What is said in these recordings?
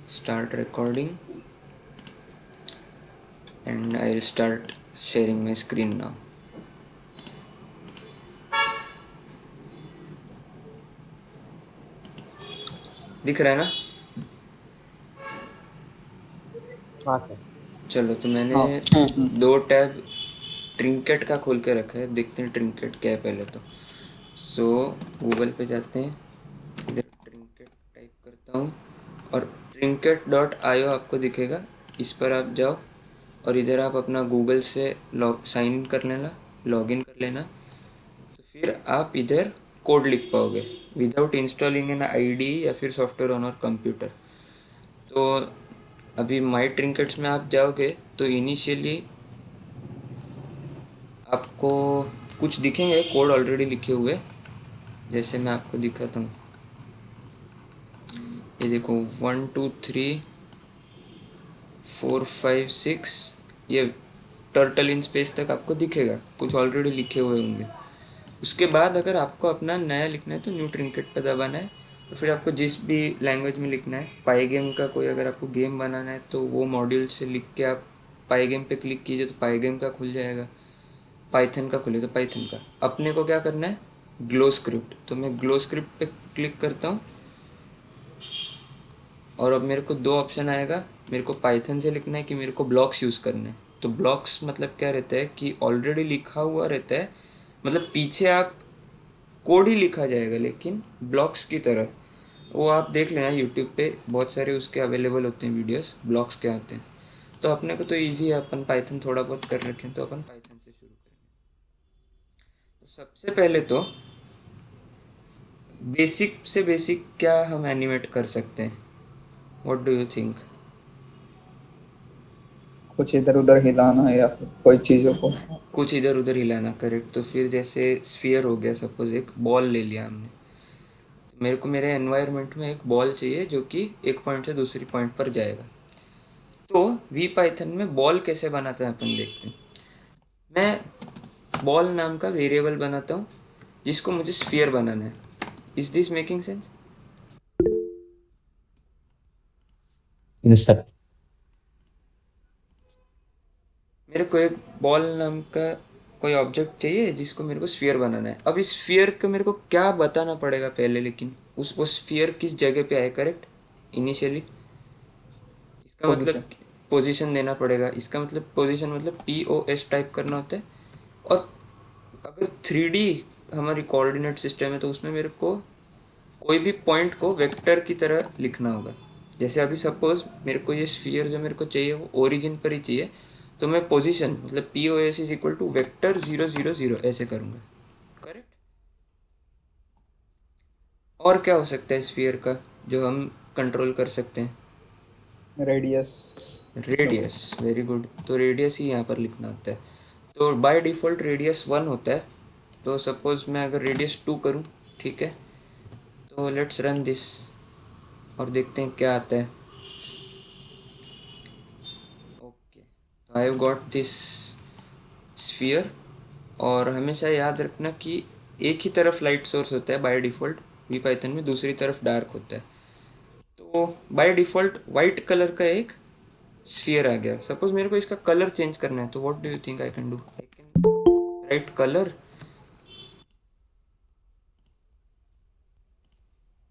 start recording and I'll start sharing my screen now. दिख रहा है ना? हाँ सर। चलो तो मैंने हाँ। दो टैब ट्रिंकेट का खोल के रखा है, देखते हैं ट्रिंकेट क्या है पहले तो। सो गूगल पे जाते हैं, इधर ट्रिंकेट टाइप करता हूँ और trinket.io आपको दिखेगा, इस पर आप जाओ और इधर आप अपना गूगल से साइन इन कर लेना, लॉग इन कर लेना। तो फिर आप इधर कोड लिख पाओगे विदाउट इंस्टॉलिंग एन आईडी या फिर सॉफ्टवेयर ऑन और कंप्यूटर। तो अभी माई ट्रिंकेट्स में आप जाओगे तो इनिशियली आपको कुछ दिखेंगे कोड ऑलरेडी लिखे हुए, जैसे मैं आपको दिखाता हूँ। ये देखो 1 2 3 4 5 6, ये टर्टल इन स्पेस तक आपको दिखेगा, कुछ ऑलरेडी लिखे हुए होंगे। उसके बाद अगर आपको अपना नया लिखना है तो न्यू ट्रिंकेट पर दबाना है और फिर आपको जिस भी लैंग्वेज में लिखना है, पाई गेम का कोई अगर आपको गेम बनाना है तो वो मॉड्यूल से लिख के आप पाई गेम पे क्लिक कीजिए तो पाई गेम का खुल जाएगा, पाइथन का खुले तो पाइथन का। अपने को क्या करना है, ग्लो स्क्रिप्ट, तो मैं ग्लो स्क्रिप्ट पे क्लिक करता हूँ और अब मेरे को दो ऑप्शन आएगा, मेरे को पाइथन से लिखना है कि मेरे को ब्लॉक्स यूज़ करने हैं। तो ब्लॉक्स मतलब क्या रहता है कि ऑलरेडी लिखा हुआ रहता है, मतलब पीछे आप कोड ही लिखा जाएगा लेकिन ब्लॉक्स की तरह। वो आप देख लेना यूट्यूब पे बहुत सारे उसके अवेलेबल होते हैं वीडियोस, ब्लॉक्स क्या होते हैं। तो अपने को तो ईजी है, अपन पाइथन थोड़ा बहुत कर रखे हैं तो अपन पाइथन से शुरू करेंगे। तो सबसे पहले तो बेसिक से बेसिक क्या हम एनिमेट कर सकते हैं, व्हाट डू यू थिंक? कुछ इधर उधर हिलाना या फिर कोई चीजों को। कुछ इधर उधर हिलाना, करेक्ट। तो फिर जैसे स्फीयर हो गया, सपोज एक बॉल ले लिया हमने, तो मेरे को मेरे एनवायरनमेंट में एक बॉल चाहिए जो कि एक पॉइंट से दूसरी पॉइंट पर जाएगा। तो वी पाइथन में बॉल कैसे बनाते हैं अपन देखते हैं। मैं बॉल नाम का वेरिएबल बनाता हूँ जिसको मुझे स्फीयर बनाना है। Is this making sense? Yes sir. मेरे को एक बॉल नाम का कोई ऑब्जेक्ट चाहिए जिसको मेरे को स्फीयर बनाना है। अब इस स्फीयर को मेरे को क्या बताना पड़ेगा पहले, लेकिन उस वो स्फीयर किस जगह पे आए, करेक्ट, इनिशियली। इसका मतलब पोजीशन। पोजीशन देना पड़ेगा, इसका मतलब पोजीशन मतलब POS टाइप करना होता है। और अगर 3D हमारी कोऑर्डिनेट सिस्टम है तो उसमें मेरे को कोई भी पॉइंट को वेक्टर की तरह लिखना होगा। जैसे अभी सपोज मेरे को ये स्फीयर जो मेरे को चाहिए वो ओरिजिन पर ही चाहिए, तो मैं पोजीशन मतलब POS is equal to vector 0 0 0 ऐसे करूँगा, करेक्ट। और क्या हो सकता है स्फीयर का जो हम कंट्रोल कर सकते हैं? रेडियस। Radius, very good. तो रेडियस ही यहाँ पर लिखना होता है। तो बाय डिफ़ॉल्ट रेडियस 1 होता है। तो सपोज़ मैं अगर रेडियस 2 करूँ, ठीक है, तो लेट्स रन दिस और देखते हैं क्या आता है। ओके, तो I have got this sphere. और हमेशा याद रखना कि एक ही तरफ लाइट सोर्स होता है बाय डिफ़ॉल्ट वी पाइथन में, दूसरी तरफ डार्क होता है। तो बाय डिफ़ॉल्ट वाइट कलर का एक स्फीयर आ गया। सपोज मेरे को इसका कलर चेंज करना है तो what do you think I can do? I can write colour,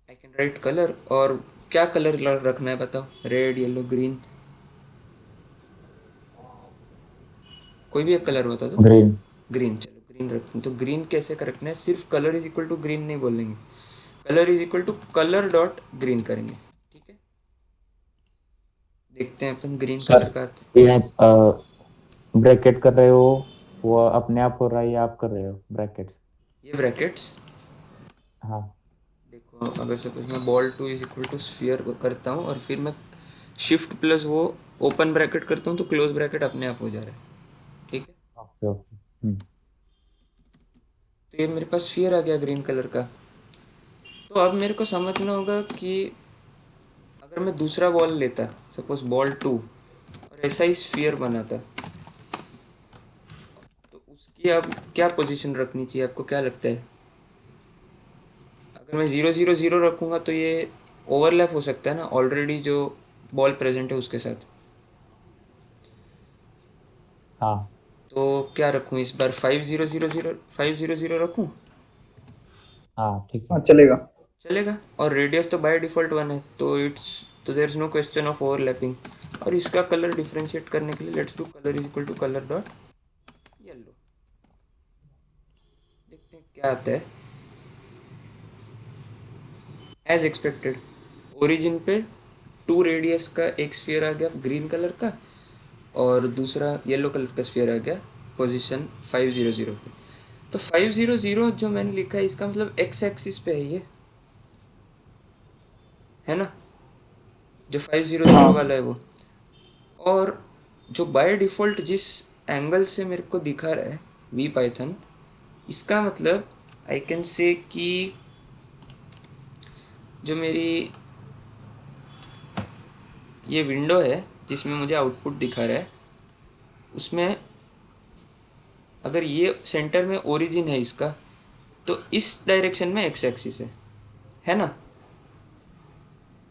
I can write colour. और क्या कलर रखना है बताओ, रेड येलो ग्रीन, कोई भी एक कलर बता दो। ग्रीन। ग्रीन, चलो ग्रीन रखते हैं। तो ग्रीन कैसे का रखना है, सिर्फ colour is equal to green नहीं बोलेंगे, colour is equal to colour dot green करेंगे, ठीक है। देखते हैं अपन ग्रीन सर, कलर का ये आप ब्रैकेट कर रहे हो, वो अपने आप हो रहा है या आप कर रहे हो ब्रैकेट? ये ब्रैकेट्स। हाँ। देखो अगर सपोज मैं ball two is equal to sphere करता हूँ और फिर मैं शिफ्ट प्लस वो ओपन ब्रैकेट करता हूँ तो क्लोज ब्रैकेट अपने आप हो जा रहा है, ठीक है। Okay okay. तो ये मेरे पास स्फीयर आ गया ग्रीन कलर का। तो अब मेरे को समझना होगा कि अगर मैं दूसरा बॉल लेता, सपोज बॉल टू, और ऐसा ही स्फीयर बनाता, तो उसकी अब क्या पोजीशन रखनी चाहिए, आपको क्या लगता है? अगर मैं 0 0 0 रखूँगा तो ये ओवरलैप हो सकता है ना ऑलरेडी जो बॉल प्रेजेंट है उसके साथ। हाँ तो क्या रखूँ इस बार, 5000 रखूँ? हाँ ठीक हाँ है। चलेगा। चलेगा। और रेडियस तो बाय डिफ़ॉल्ट 1 है, तो there is no question of overlapping. और इसका कलर डिफ्रेंशिएट करने के लिए let's do colour is equal to colour dot yellow. देखते हैं क्या आता है। एज एक्सपेक्टेड ओरिजिन पे 2 रेडियस का एक स्फीयर आ गया ग्रीन कलर का, और दूसरा येलो कलर का स्फीयर आ गया पोजीशन 500 पे। तो 500 जो मैंने लिखा है इसका मतलब एक्स एक्सिस पे है ये, है ना? जो 500 हाँ वाला है वो। और जो बाय डिफ़ॉल्ट जिस एंगल से मेरे को दिखा रहा है वी पाइथन, इसका मतलब आई कैन से कि जो मेरी ये विंडो है जिसमें मुझे आउटपुट दिखा रहा है, उसमें अगर ये सेंटर में ओरिजिन है इसका, तो इस डायरेक्शन में एक्स एक्सिस है ना?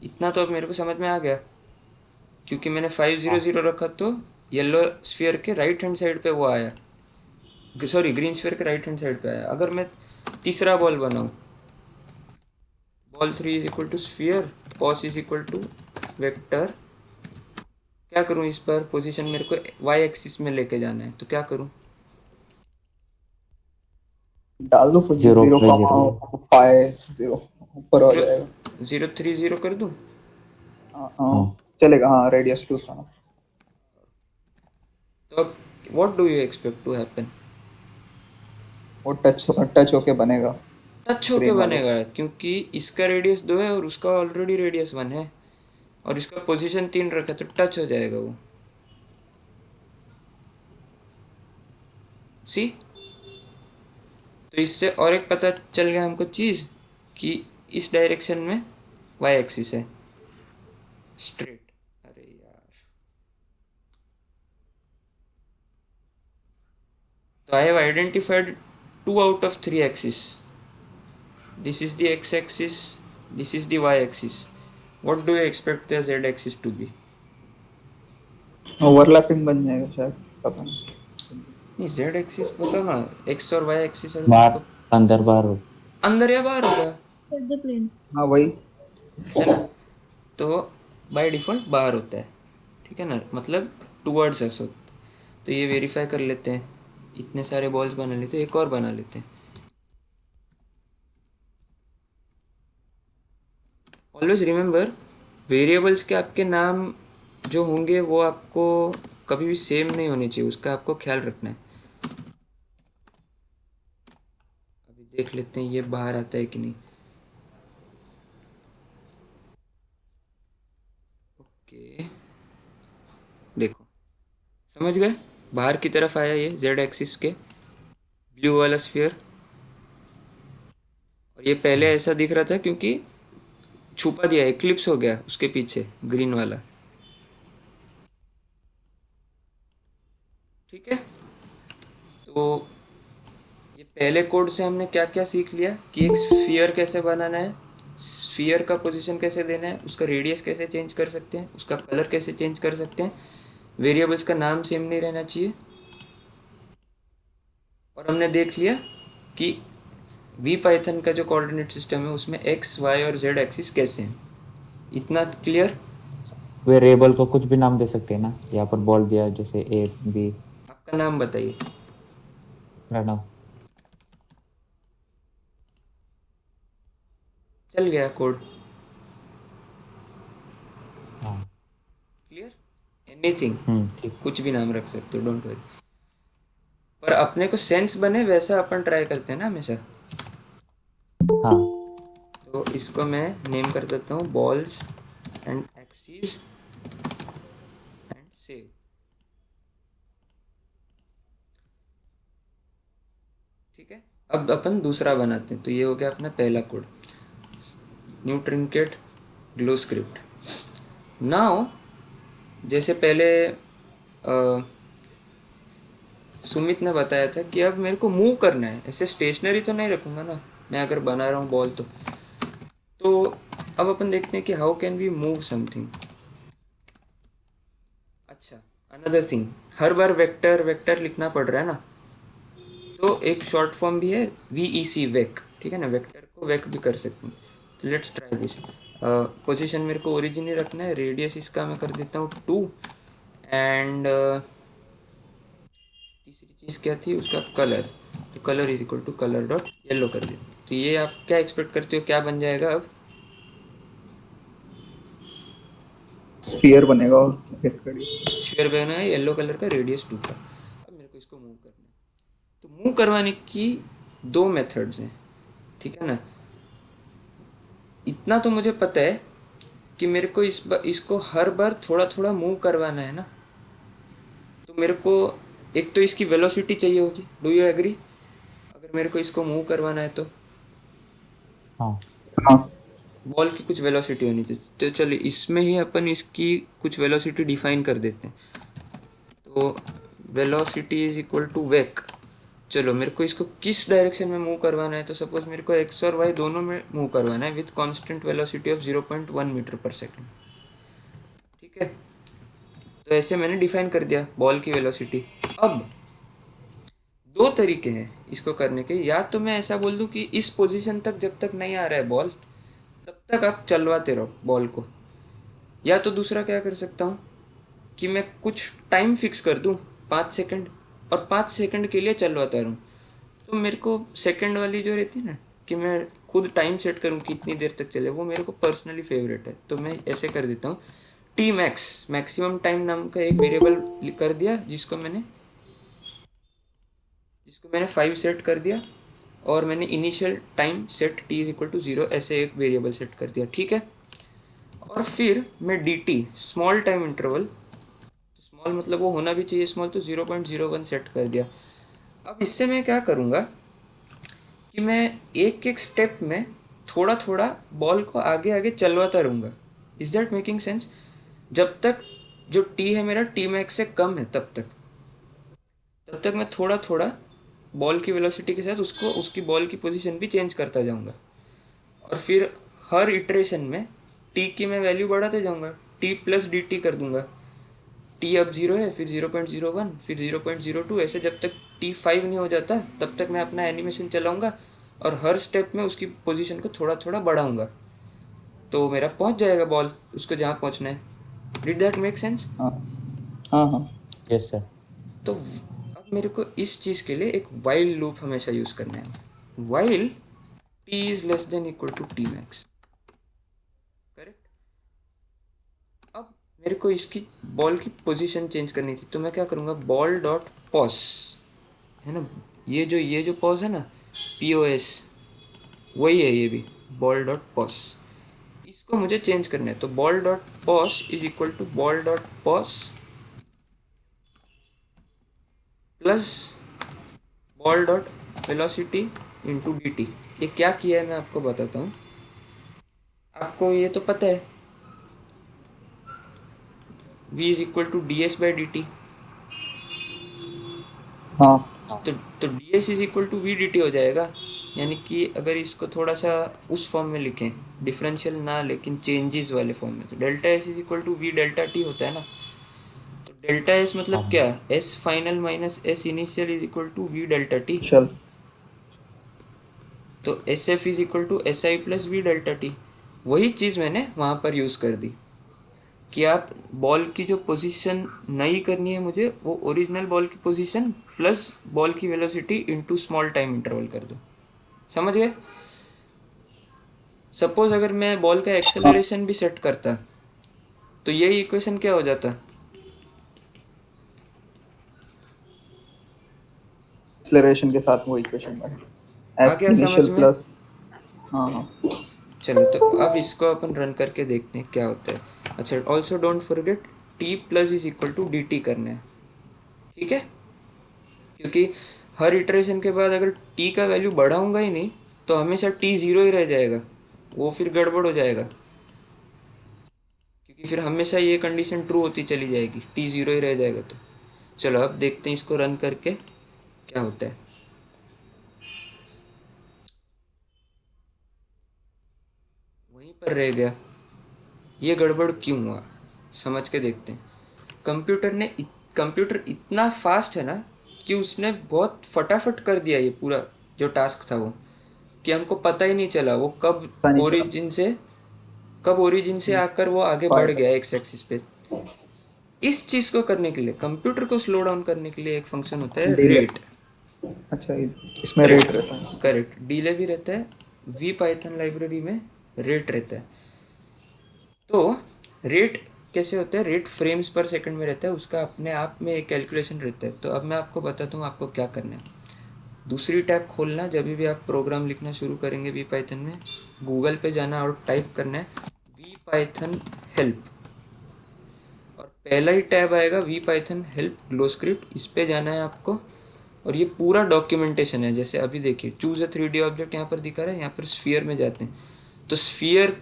इतना तो अब मेरे को समझ में आ गया, क्योंकि मैंने हाँ 500 रखा तो येलो स्फीयर के राइट हैंड साइड पे वो आया, सॉरी ग्रीन स्फीयर के राइट हैंड साइड पे आया। अगर मैं तीसरा बॉल बनाऊँ, ball 3 is equal to sphere, pos is equal to vector, क्या करूँ इस पर? पोजीशन मेरे को वाई एक्सिस में लेके जाना है, तो क्या करूँ? डाल दो कुछ, जीरो जीरो पे कॉमा जीरो। 50 ऊपर हो जीरो जाएगा। 030 कर दूँ? हाँ हाँ हाँ चलेगा। हाँ रेडियस 2 था ना। तो अब what do you expect to happen? वो टच होके बनेगा टच होके ग्रीन वाले बनेगा, क्योंकि इसका रेडियस 2 है और उसका ऑलरेडी रेडियस 1 है, और इसका पोजीशन 3 रखा है, तो टच हो जाएगा वो। सी, तो इससे और एक पता चल गया हमको चीज़, कि इस डायरेक्शन में वाई एक्सिस है स्ट्रेट। अरे यार, तो I have identified 2 out of 3 axis. This is the x axis, this is the y axis. What do you expect the z axis to be? Overlapping बन जाएगा शायद, पता नहीं। नहीं, जेड एक्सिस बताओ ना, एक्स और वाई एक्सिस अगर मेरे बाहर को अंदर बाहर हो। अंदर या बाहर होगा, हाँ वही। है ना? तो बाय डिफ़ॉल्ट बाहर होता है, ठीक है ना, मतलब टूवर्ड्स अस हो। तो ये वेरीफाई कर लेते हैं, इतने सारे बॉल्स बना लेते हैं, एक और बना लेते हैं। ऑलवेज रिमेंबर, वेरिएबल्स के आपके नाम जो होंगे वो आपको कभी भी सेम नहीं होने चाहिए, उसका आपको ख्याल रखना है। अभी देख लेते हैं ये बाहर आता है कि नहीं। ओके, देखो, समझ गए? बाहर की तरफ आया ये जेड एक्सिस के ब्लू वाला स्फीयर। और ये पहले ऐसा दिख रहा था क्योंकि छुपा दिया, एक्लिप्स हो गया उसके पीछे ग्रीन वाला, ठीक है? तो ये पहले कोड से हमने क्या क्या सीख लिया, कि एक स्फीयर कैसे बनाना है, स्फीयर का पोजीशन कैसे देना है, उसका रेडियस कैसे चेंज कर सकते हैं, उसका कलर कैसे चेंज कर सकते हैं, वेरिएबल्स का नाम सेम नहीं रहना चाहिए। और हमने देख लिया कि वी पाइथन का जो कोऑर्डिनेट सिस्टम है उसमें एक्स वाई और जेड एक्सिस कैसे हैं। इतना क्लियर? वेरिएबल को कुछ भी नाम दे सकते हैं ना, यहाँ पर बोल दिया जैसे ए बी। आपका नाम बताइए। प्रणव। चल गया कोड? हाँ। क्लियर? एनीथिंग, ठीक। कुछ भी नाम रख सकते हो, डोंट वरी। पर अपने को सेंस बने वैसा अपन ट्राई करते हैं ना हमेशा। हाँ तो इसको मैं नेम कर देता हूँ balls and axis and save. ठीक है, अब अपन दूसरा बनाते हैं। तो ये हो गया अपना पहला code, new trinket glow script. Now जैसे पहले सुमित ने बताया था कि अब मेरे को मूव करना है, ऐसे स्टेशनरी तो नहीं रखूँगा ना मैं अगर बना रहा हूँ बॉल तो अब अपन देखते हैं कि how can we move something. अच्छा, अनदर थिंग, हर बार वेक्टर वेक्टर लिखना पड़ रहा है ना, तो एक शॉर्ट फॉर्म भी है VEC, वेक, ठीक है ना, वेक्टर को वेक भी कर सकते हैं। तो लेट्स ट्राई दिस। पोजीशन मेरे को ओरिजिन ही रखना है, रेडियस इसका मैं कर देता हूँ 2, एंड तीसरी चीज़ क्या थी उसका, कलर। तो colour is equal to colour dot yellow कर देते। तो ये आप क्या एक्सपेक्ट करते हो, क्या बन जाएगा अब? स्फीयर बनेगा और एक रेडियस। स्फीयर बना है येलो कलर का, रेडियस 2 का। अब मेरे को इसको मूव करना है, तो मूव करवाने की दो मेथड्स हैं, ठीक है ना। इतना तो मुझे पता है कि मेरे को इसको हर बार थोड़ा थोड़ा मूव करवाना है ना, तो मेरे को एक तो इसकी वेलोसिटी चाहिए होगी। Do you agree? अगर मेरे को इसको मूव करवाना है तो हाँ। हाँ। बॉल की कुछ वेलोसिटी होनी चाहिए। तो चलिए इसमें ही अपन इसकी कुछ वेलोसिटी डिफाइन कर देते हैं। तो velocity is equal to vec. चलो मेरे को इसको किस डायरेक्शन में मूव करवाना है, तो सपोज मेरे को एक्स और वाई दोनों में मूव करवाना है with constant velocity of 0.1 metre पर सेकंड, ठीक है। तो ऐसे मैंने डिफाइन कर दिया बॉल की वेलोसिटी। अब दो तरीके हैं इसको करने के, या तो मैं ऐसा बोल दूं कि इस पोजीशन तक जब तक नहीं आ रहा है बॉल, तब तक आप चलवाते रहो बॉल को। या तो दूसरा क्या कर सकता हूँ कि मैं कुछ टाइम फिक्स कर दूँ, 5 सेकंड, और 5 सेकंड के लिए चलवाता रहूँ। तो मेरे को सेकंड वाली जो रहती है ना, कि मैं खुद टाइम सेट करूँ कि इतनी देर तक चले, वो मेरे को पर्सनली फेवरेट है। तो मैं ऐसे कर देता हूँ, टी मैक्स, मैक्सिमम टाइम नाम का एक वेरिएबल कर दिया, जिसको मैंने 5 सेट कर दिया, और मैंने initial time set t is equal to 0 ऐसे एक वेरिएबल सेट कर दिया, ठीक है। और फिर मैं dt, स्मॉल टाइम इंटरवल, तो स्मॉल मतलब वो होना भी चाहिए स्मॉल, तो 0.01 सेट कर दिया। अब इससे मैं क्या करूँगा कि मैं एक एक स्टेप में थोड़ा थोड़ा बॉल को आगे आगे चलवाता रहूँगा। Is that making sense? जब तक जो टी है मेरा टी मैक्स से कम है, तब तक मैं थोड़ा थोड़ा बॉल की वेलोसिटी के साथ उसको, उसकी बॉल की पोजीशन भी चेंज करता जाऊंगा। और फिर हर इटरेशन में टी की मैं वैल्यू बढ़ाते जाऊंगा, टी प्लस डी टी कर दूंगा। टी अब 0 है, फिर 0.01, फिर 0.02, ऐसे जब तक T5 नहीं हो जाता तब तक मैं अपना एनिमेशन चलाऊंगा, और हर स्टेप में उसकी पोजीशन को थोड़ा थोड़ा बढ़ाऊंगा, तो मेरा पहुंच जाएगा बॉल उसको जहाँ पहुंचना है। Did that make sense? हाँ हाँ हाँ। Yes sir. तो अब मेरे को इस चीज़ के लिए एक वाइल लूप हमेशा यूज़ करना है। While t is less than equal to t max, correct. अब मेरे को इसकी बॉल की पोजीशन चेंज करनी थी, तो मैं क्या करूँगा, बॉल डॉट पॉस, है ना, ये जो पॉज है ना, POS, वही है ये भी, बॉल डॉट पॉस। इसको मुझे चेंज करना है, तो ball dot pos is equal to ball dot pos plus ball dot velocity into dt। ये क्या किया है मैं आपको बताता हूँ। आपको ये तो पता है, v is equal to ds/dt। हाँ। तो ds is equal to v/dt हो जाएगा। यानी कि अगर इसको थोड़ा सा उस फॉर्म में लिखें, डिफरेंशियल ना लेकिन चेंजेस वाले फॉर्म में, तो delta s is equal to v delta t होता है ना। तो डेल्टा एस मतलब हाँ। क्या, s final minus s initial is equal to v delta t. चल। तो s f is equal to s i plus v delta t. वही चीज़ मैंने वहाँ पर यूज़ कर दी कि आप बॉल की जो पोजीशन नई करनी है मुझे, वो ओरिजिनल बॉल की पोजीशन प्लस बॉल की velocity into small time interval कर दो। समझ गए? सपोज अगर मैं बॉल का हाँ। एक्सेलरेशन भी सेट करता, तो यही इक्वेशन क्या हो जाता, एक्सेलरेशन के साथ वो इक्वेशन बने, आ एस गया समझ इनिशियल में? प्लस। हाँ हाँ। चलो तो अब इसको अपन रन करके देखते हैं क्या होता है। अच्छा, also don't forget t plus is equal to d t करना है, ठीक है। क्योंकि हर इटरेशन के बाद अगर टी का वैल्यू बढ़ाऊंगा ही नहीं, तो हमेशा टी ज़ीरो ही रह जाएगा, वो फिर गड़बड़ हो जाएगा। क्योंकि फिर हमेशा ये कंडीशन ट्रू होती चली जाएगी, टी ज़ीरो ही रह जाएगा। तो चलो अब देखते हैं इसको रन करके क्या होता है। वहीं पर रह गया, ये गड़बड़ क्यों हुआ, समझ के देखते हैं। कंप्यूटर इतना फास्ट है ना कि उसने बहुत फटाफट कर दिया ये पूरा जो टास्क था वो, कि हमको पता ही नहीं चला वो पता नहीं चला। कब ओरिजिन से आकर वो आगे बढ़ पाइथन। गया एक्स एक्सिस पे। इस चीज़ को करने के लिए, कंप्यूटर को स्लो डाउन करने के लिए एक फंक्शन होता है डिले। रेट। अच्छा, इसमें रेट रेट, रहता है। करेक्ट, डीले भी रहता है, वी पाइथन लाइब्रेरी में रेट रहता है। तो रेट कैसे होता है, रेट फ्रेम्स पर सेकंड में रहता है, उसका अपने आप में एक कैलकुलेशन रहता है। तो अब मैं आपको बताता हूँ आपको क्या करना है। दूसरी टैब खोलना, जब भी आप प्रोग्राम लिखना शुरू करेंगे वी पाइथन में, गूगल पे जाना और टाइप करना है वी पाइथन हेल्प, और पहला ही टैब आएगा VPython help GlowScript, इस पे जाना है आपको। और ये पूरा डॉक्यूमेंटेशन है, जैसे अभी देखिए चूज अ 3D ऑब्जेक्ट यहाँ पर दिखा रहा है, यहाँ पर स्फीयर में जाते हैं। तो स्फीयर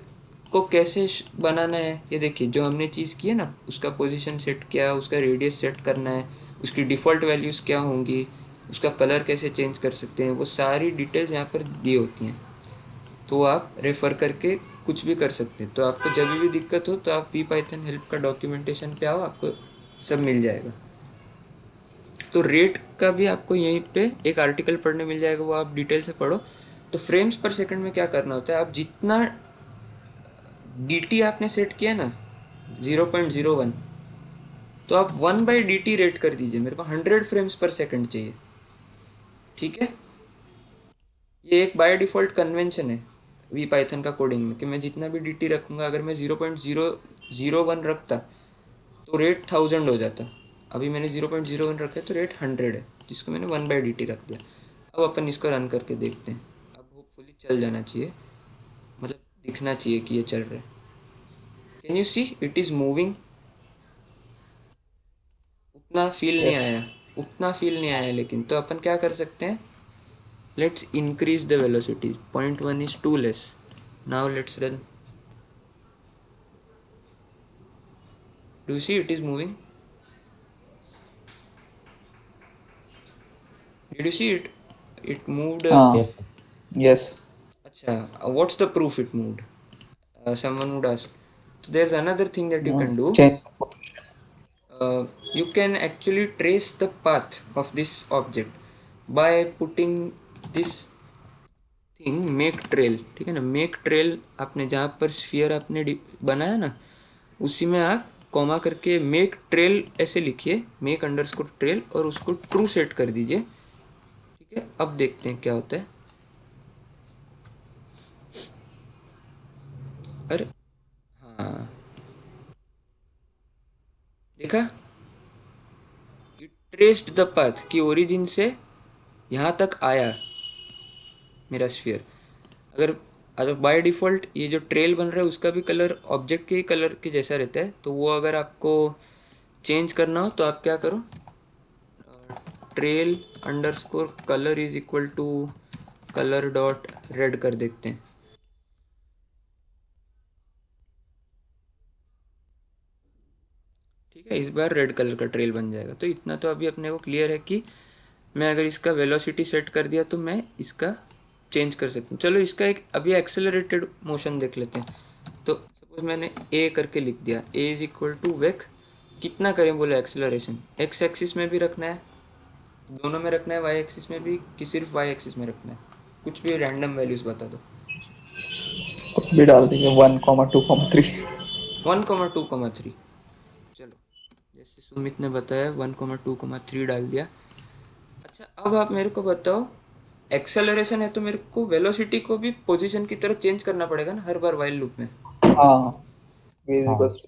को कैसे बनाना है, ये देखिए जो हमने चीज़ की है ना, उसका पोजीशन सेट किया, उसका रेडियस सेट करना है, उसकी डिफ़ॉल्ट वैल्यूज़ क्या होंगी, उसका कलर कैसे चेंज कर सकते हैं, वो सारी डिटेल्स यहाँ पर दी होती हैं। तो आप रेफ़र करके कुछ भी कर सकते हैं। तो आपको जब भी दिक्कत हो तो आप वी पाइथन हेल्प का डॉक्यूमेंटेशन पे आओ, आपको सब मिल जाएगा। तो रेट का भी आपको यहीं पे एक आर्टिकल पढ़ने मिल जाएगा, वो आप डिटेल से पढ़ो। तो फ्रेम्स पर सेकंड में क्या करना होता है, आप जितना dt आपने सेट किया ना 0.01, तो आप 1/dt रेट कर दीजिए। मेरे को 100 फ्रेम्स पर सेकंड चाहिए, ठीक है। ये एक बाय डिफ़ॉल्ट कन्वेंशन है वी पाइथन का कोडिंग में, कि मैं जितना भी dt रखूँगा, अगर मैं 0.001 रखता तो रेट 1000 हो जाता। अभी मैंने 0.01 रखा है तो रेट 100 है, जिसको मैंने 1/dt रख दिया। अब अपन इसको रन करके देखते हैं। अब होपफुली चल जाना चाहिए, मतलब दिखना चाहिए कि ये चल रहा है। Can you see it is moving? उतना फील नहीं यस। आया, उतना फील नहीं आया, लेकिन तो अपन क्या कर सकते हैं, let's increase the velocity, 0.1 is too less. Now let's run, do see it is moving, did you see it, it moved. हाँ। यस। यस। अच्छा, what's the proof it moved, someone would ask. So there's another thing that you can do. Change. You can actually trace the path of this object by putting this thing make trail, ठीक है ना। make trail आपने जहाँ पर sphere आपने बनाया ना, उसी में आप कॉमा करके make trail ऐसे लिखिए, make अंडरस्कोर trail, और उसको true सेट कर दीजिए, ठीक है। अब देखते हैं क्या होता है। अरे हाँ, देखा, इट ट्रेस्ड द पाथ, कि ओरिजिन से यहाँ तक आया मेरा स्फीयर। अगर अगर बाय डिफ़ॉल्ट ये जो ट्रेल बन रहा है उसका भी कलर ऑब्जेक्ट के ही कलर के जैसा रहता है, तो वो अगर आपको चेंज करना हो तो आप क्या करो, trail underscore colour is equal to colour dot red कर देखते हैं, ठीक है। इस बार रेड कलर का ट्रेल बन जाएगा। तो इतना तो अभी अपने को क्लियर है कि मैं अगर इसका वेलोसिटी सेट कर दिया तो मैं इसका चेंज कर सकता हूँ। चलो इसका एक अभी एक्सेलरेटेड मोशन देख लेते हैं। तो सपोज मैंने ए करके लिख दिया, ए इज इक्वल टू वेक, कितना करें बोले एक्सेलरेशन, एक्स एक्सिस में भी रखना है, दोनों में रखना है, वाई एक्सिस में भी, कि सिर्फ वाई एक्सिस में रखना है, कुछ भी रैंडम वैल्यूज बता दो। कुछ भी डाल देंगे, 1,2,3। 1,2,3, चलो जैसे सुमित ने बताया 1,2,3 डाल दिया। अच्छा, अब आप मेरे को बताओ, एक्सेलरेशन है तो मेरे को वेलोसिटी को भी पोजीशन की तरह चेंज करना पड़ेगा ना हर बार वाइल लूप में। हाँ। हाँ। इस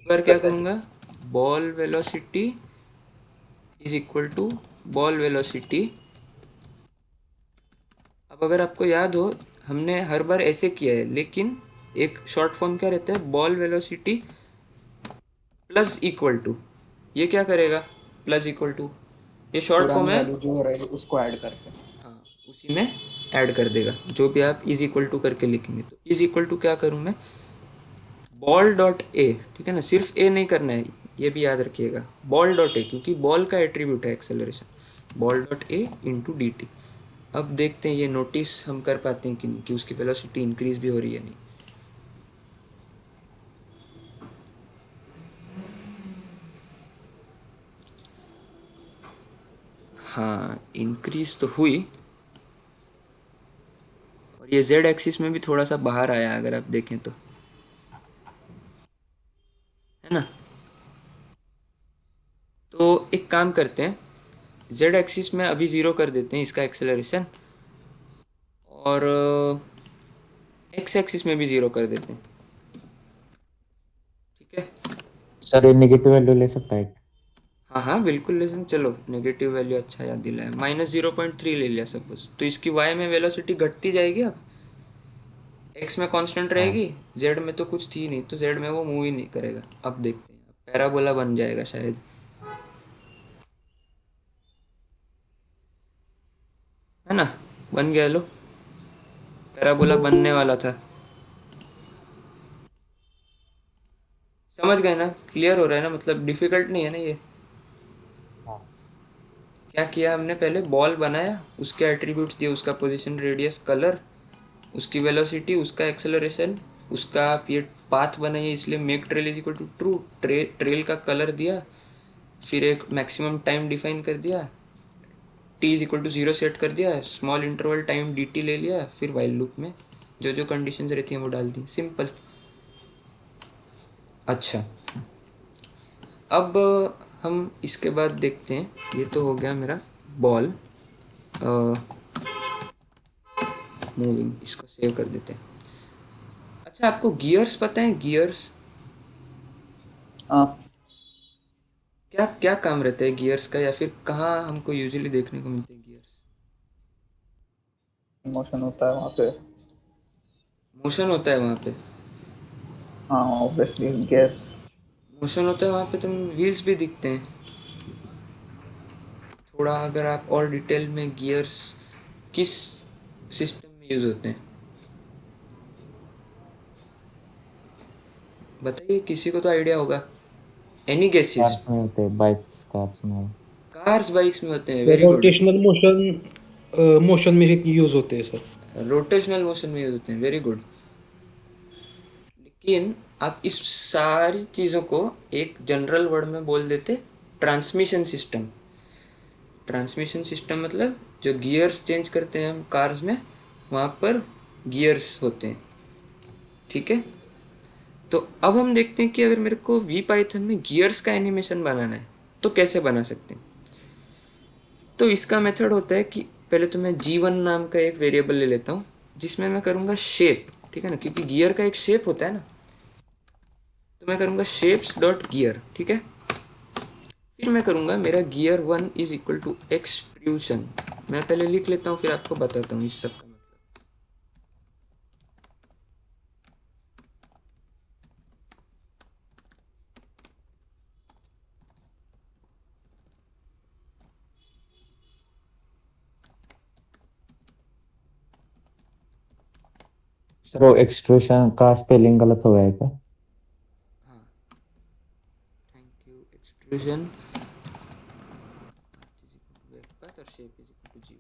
बार क्या करूँगा, ball velocity is equal to ball velocity. अब अगर आपको याद हो, हमने हर बार ऐसे किया है, लेकिन एक शॉर्ट फॉर्म क्या रहता है, ball velocity plus equal to. ये क्या करेगा, प्लस इक्वल टू, ये शॉर्ट फॉर्म पुरानी है। वैल्यू जो रहेगी उसको ऐड करके। हाँ, उसी में ऐड कर देगा जो भी आप इज इक्वल टू करके लिखेंगे। तो इज इक्वल टू क्या करूँ मैं, बॉल डॉट ए, ठीक है ना, सिर्फ ए नहीं करना है, ये भी याद रखिएगा, बॉल डॉट ए, क्योंकि बॉल का एट्रीब्यूट है acceleration, ball dot A into D T. अब देखते हैं ये नोटिस हम कर पाते हैं कि नहीं, कि उसकी वेलोसिटी इंक्रीज भी हो रही है नहीं। हाँ, इंक्रीज तो हुई, और ये जेड एक्सिस में भी थोड़ा सा बाहर आया अगर आप देखें तो, है ना। तो एक काम करते हैं, जेड एक्सिस में अभी ज़ीरो कर देते हैं इसका एक्सेलरेशन, और एक्स एक्सिस में भी ज़ीरो कर देते हैं, ठीक है। सर ये नेगेटिव वैल्यू ले सकता है? हाँ हाँ बिल्कुल, लेकिन चलो नेगेटिव वैल्यू अच्छा याद दिलाया, -0.3 ले लिया सपोज, तो इसकी वाई में वेलोसिटी घटती जाएगी, अब एक्स में कांस्टेंट हाँ। रहेगी, जेड में तो कुछ थी नहीं, तो जेड में वो मूव ही नहीं करेगा। अब देखते हैं, पैराबोला बन जाएगा शायद, है ना। बन गया, लो पैराबोला बनने वाला था। समझ गए ना, क्लियर हो रहा है ना, मतलब डिफिकल्ट नहीं है ना ये। हाँ। क्या किया हमने, पहले बॉल बनाया, उसके एट्रीब्यूट्स दिए, उसका पोजीशन, रेडियस, कलर, उसकी वेलोसिटी, उसका एक्सेलरेशन, उसका आप ये पाथ बनाइए, इसलिए make trail is equal to true, trail का कलर दिया, फिर एक मैक्सिमम टाइम डिफाइन कर दिया, t is equal to 0 set कर दिया, small interval time d t ले लिया, फिर वाइल लूप में जो जो कंडीशंस रहती हैं वो डाल दी, सिंपल। अच्छा, अब हम इसके बाद देखते हैं, ये तो हो गया मेरा बॉल मूविंग, इसको सेव कर देते हैं। अच्छा, आपको गियर्स पता है, गियर्स हाँ, क्या क्या काम रहता है गियर्स का, या फिर कहाँ हमको यूजुअली देखने को मिलते हैं गियर्स? मोशन होता है वहाँ पे। मोशन होता है वहाँ पे? हाँ, ऑब्वियसली गैस। मोशन होता है वहाँ पे तो व्हील्स भी दिखते हैं। थोड़ा अगर आप और डिटेल में, गियर्स किस सिस्टम में यूज़ होते हैं बताइए, किसी को तो आइडिया होगा, एनी गेसेस। कार्स में होते हैं, बाइक्स कार्स में। कार्स बाइक्स में होते हैं, sir very good. Rotational motion motion में यूज होते हैं सर। रोटेशनल मोशन में यूज होते हैं, वेरी गुड। लेकिन आप इस सारी चीज़ों को एक जनरल वर्ड में बोल देते, ट्रांसमिशन सिस्टम। ट्रांसमिशन सिस्टम मतलब जो गियर्स चेंज करते हैं हम कार्स में, वहाँ पर गियर्स होते हैं, ठीक है। तो अब हम देखते हैं कि अगर मेरे को वी पाइथन में गियर्स का एनिमेशन बनाना है तो कैसे बना सकते हैं। तो इसका मेथड होता है कि पहले तो मैं G1 नाम का एक वेरिएबल ले लेता हूँ, जिसमें मैं करूँगा शेप, ठीक है ना, क्योंकि गियर का एक शेप होता है ना। तो मैं करूँगा शेप्स डॉट गियर, ठीक है। फिर मैं करूँगा मेरा gear 1 is equal to extrusion. मैं पहले लिख लेता हूँ, फिर आपको बताता हूँ इस सब का मतलब। सर वो एक्सट्रूशन का स्पेलिंग गलत हो गया है क्या? हाँ, थैंक यू। एक्सट्रूजन और shape is equal to G1।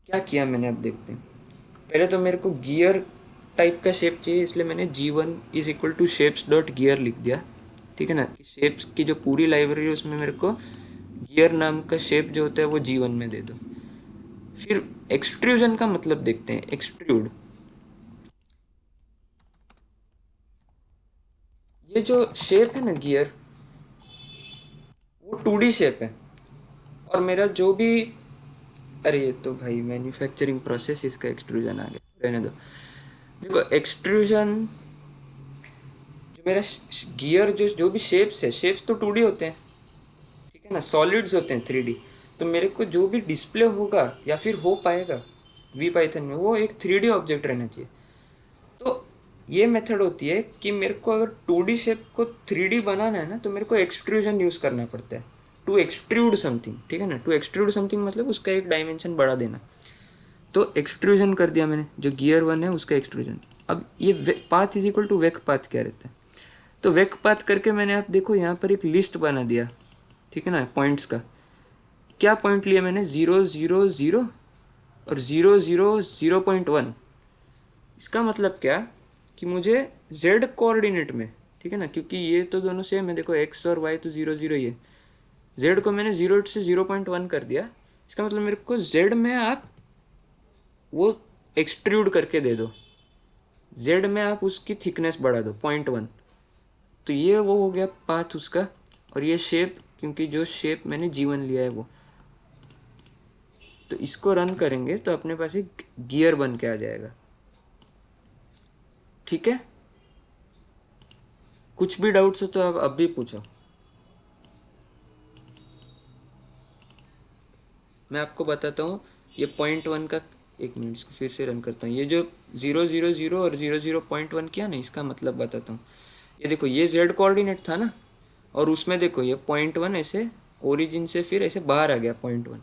क्या किया मैंने, अब देखते हैं। पहले तो मेरे को गियर टाइप का शेप चाहिए, इसलिए मैंने G1 is equal to shapes dot gear लिख दिया, ठीक है ना। कि शेप्स की जो पूरी लाइब्रेरी है उसमें मेरे को गियर नाम का शेप जो होता है वो G1 में दे दो। फिर एक्सट्रूजन का मतलब देखते हैं, एक्सट्रूड। ये जो शेप है ना गियर, वो 2D शेप है, और मेरा जो भी, अरे ये तो भाई मैन्युफैक्चरिंग प्रोसेस, इसका एक्सट्रूजन आ गया, रहने दो। देखो एक्सट्रूजन, जो मेरा गियर, जो जो भी शेप्स है, शेप्स तो 2D होते हैं, ठीक है ना, सॉलिड्स होते हैं 3D। तो मेरे को जो भी डिस्प्ले होगा या फिर हो पाएगा वी पाइथन में, वो एक 3D ऑब्जेक्ट रहना चाहिए। तो ये मेथड होती है कि मेरे को अगर 2D शेप को 3D बनाना है ना, तो मेरे को एक्सट्रूजन यूज़ करना पड़ता है, टू एक्सट्रूड समथिंग, ठीक है ना। टू एक्सट्रूड समथिंग मतलब उसका एक डायमेंशन बढ़ा देना। तो एक्सट्रूजन कर दिया मैंने, जो गियर 1 है उसका एक्सट्रूजन। अब ये path is equal to vec path क्या रहता है, तो वेक पाथ करके मैंने, आप देखो यहाँ पर एक लिस्ट बना दिया, ठीक है ना, पॉइंट्स का। क्या पॉइंट लिया मैंने, 0 0 0 और 0 0 0.1। इसका मतलब क्या कि मुझे z कोऑर्डिनेट में, ठीक है ना, क्योंकि ये तो दोनों सेम है, देखो x और y तो 0 0 ही है, z को मैंने 0 से 0.1 कर दिया, इसका मतलब मेरे को जेड में आप वो एक्सट्रूड करके दे दो, जेड में आप उसकी थिकनेस बढ़ा दो 0.1। तो ये वो हो गया पाथ उसका। और ये शेप, क्योंकि जो शेप मैंने जीवन लिया है वो, तो इसको रन करेंगे तो अपने पास एक गियर बन के आ जाएगा। ठीक है, कुछ भी डाउट्स हो तो आप अब भी पूछो। मैं आपको बताता हूँ ये 0.1 का। एक मिनट, इसको फिर से रन करता हूँ। ये जो 000 और 00.1 किया ना, इसका मतलब बताता हूँ। ये देखो, ये जेड कोऑर्डिनेट था ना, और उसमें देखो ये 0.1 ऐसे ओरिजिन से फिर ऐसे बाहर आ गया 0.1,